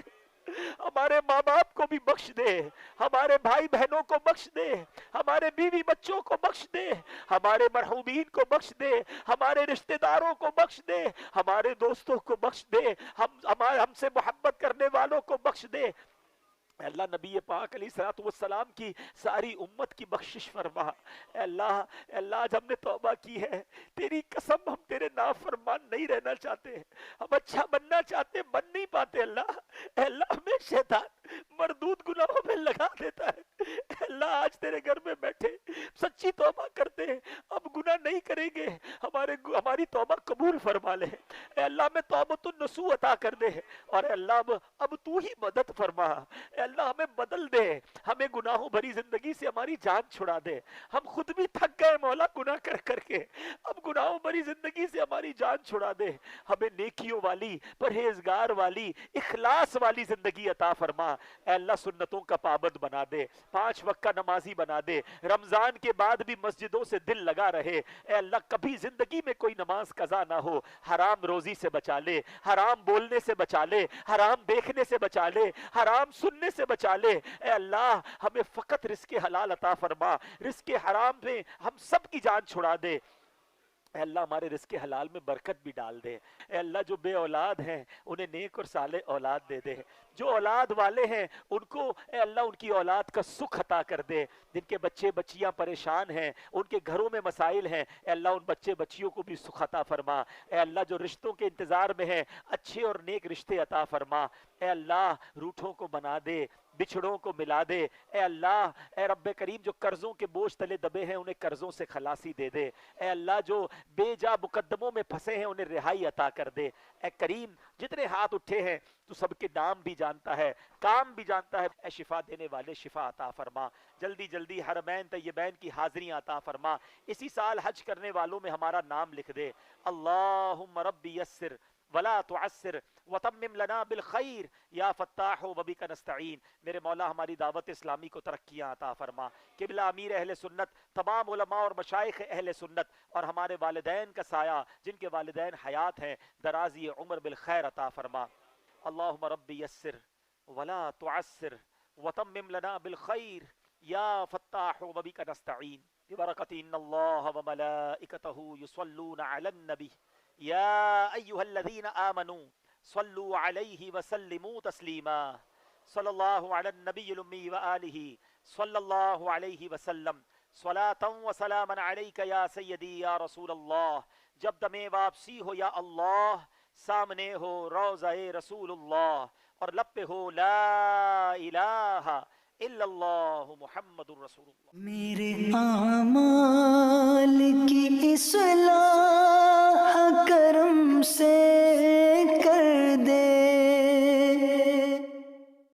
[SPEAKER 2] ہمارے ماں باپ کو بھی بخش دے ہمارے بھائی بہنوں کو بخش دے ہمارے بیوی بچوں کو بخش دے ہمارے مرحومین کو بخش دے ہمارے رشتہ داروں کو بخش دے ہمارے دوستوں کو بخش دے ہم سے محبت کرنے والوں کو بخش دے اے اللہ نبی پاک علیہ السلام کی ساری امت کی بخشش فرما اے اللہ آج ہم نے توبہ کی ہے تیری قسم ہم تیرے نافرمان نہیں رہنا چاہتے ہم اچھا بننا چاہتے بن نہیں پاتے اللہ اے اللہ ہمیں شیطان مردود گناہوں میں لگا دیتا ہے اے اللہ آج تیرے گھر میں بیٹھے سچی توبہ کرتے ہیں اب گناہ نہیں کریں گے ہماری توبہ قبول فرما لے اے اللہ میں توبۃ النصوح عطا کر دے اور اے اللہ اب تو ہی مدد فرما اے اللہ ہمیں بدل دے ہمیں گناہوں بھری زندگی سے ہماری جان چھڑا دے ہم خود بھی تھک گئے مولا گناہ کر کر کے اب گناہوں بھری زندگی سے ہماری جان چھڑا دے ہمیں نیکیوں والی پرہیزگار والی اخلاص والی زندگی عطا فرما اے اللہ سنتوں کا پابند بنا دے، 5 وقت کا نمازی بنا دے، رمضان کے بعد بھی مسجدوں سے دل لگا رہے، اے اللہ کبھی زندگی میں کوئی نماز قضا نہ ہو، حرام روزی سے بچا لے، حرام بولنے سے بچا لے، حرام دیکھنے سے بچا لے، حرام سننے سے بچا لے، اے اللہ ہمیں فقط رزق حلال عطا فرما، رزق حرام میں ہم سب کی جان چھڑا دے، اے اللہ ہمارے رزق حلال میں برکت بھی ڈال دے، اے اللہ جو بے اولاد ہیں انہیں نیک اور صالح اولاد دے دے، جو اولاد والے ہیں ان کو اے اللہ ان کی اولاد کا سکھ عطا کر دے، جن کے بچے بچیاں پریشان ہیں، ان کے گھروں میں مسائل ہیں، اے اللہ ان بچے بچیوں کو بھی سکھ عطا فرما، اے اللہ جو رشتوں کے انتظار میں ہیں اچھے اور نیک رشتے عطا فرما، اے اللہ روٹھوں کو بنا دے، بچھڑوں کو ملا دے، اے اللہ اے رب کریم جو قرضوں کے بوجھ تلے دبے ہیں انہیں قرضوں سے خلاصی دے دے، اے اللہ جو بے جا مقدموں میں پھنسے ہیں انہیں رہائی عطا کر دے، اے کریم جتنے ہاتھ اٹھے ہیں تو سب کے نام بھی جانتا ہے، کام بھی جانتا ہے، اے شفا دینے والے شفا عطا فرما، جلدی جلدی حرمین طیبین کی حاضریاں عطا فرما، اسی سال حج کرنے والوں میں ہمارا نام لکھ دے، اللہم ربی یسر ولا تعسر وتمم لنا بالخیر یا فتاح وبک نستعین، میرے مولا ہماری دعوت اسلامی کو ترقیاں عطا فرما، قبلہ امیر اہل سنت، تمام علماء اور مشائخ اہل سنت اور ہمارے والدین کا سایہ جن کے والدین حیات ہیں درازی عمر بالخیر عطا فرما، اللہم ربی یسر ولا تعسر وتمم لنا بالخیر یا فتاح وبک نستعین ببرکت ان اللہ وملائکتہ یصلون علی النبی یا ایہا الذین آمنوا صلوا علیہ وسلموا تسلیما، صلی اللہ علی النبی الامی وآلہ صلی اللہ علیہ وسلم، صلاة و سلاما علیک یا سیدی یا رسول اللہ، جب دم واپسی ہو یا اللہ، سامنے ہو روضہ رسول اللہ اور لب پہ ہو لا الہ الا اللہ محمد رسول اللہ۔
[SPEAKER 1] میرے اعمال کی اصلاح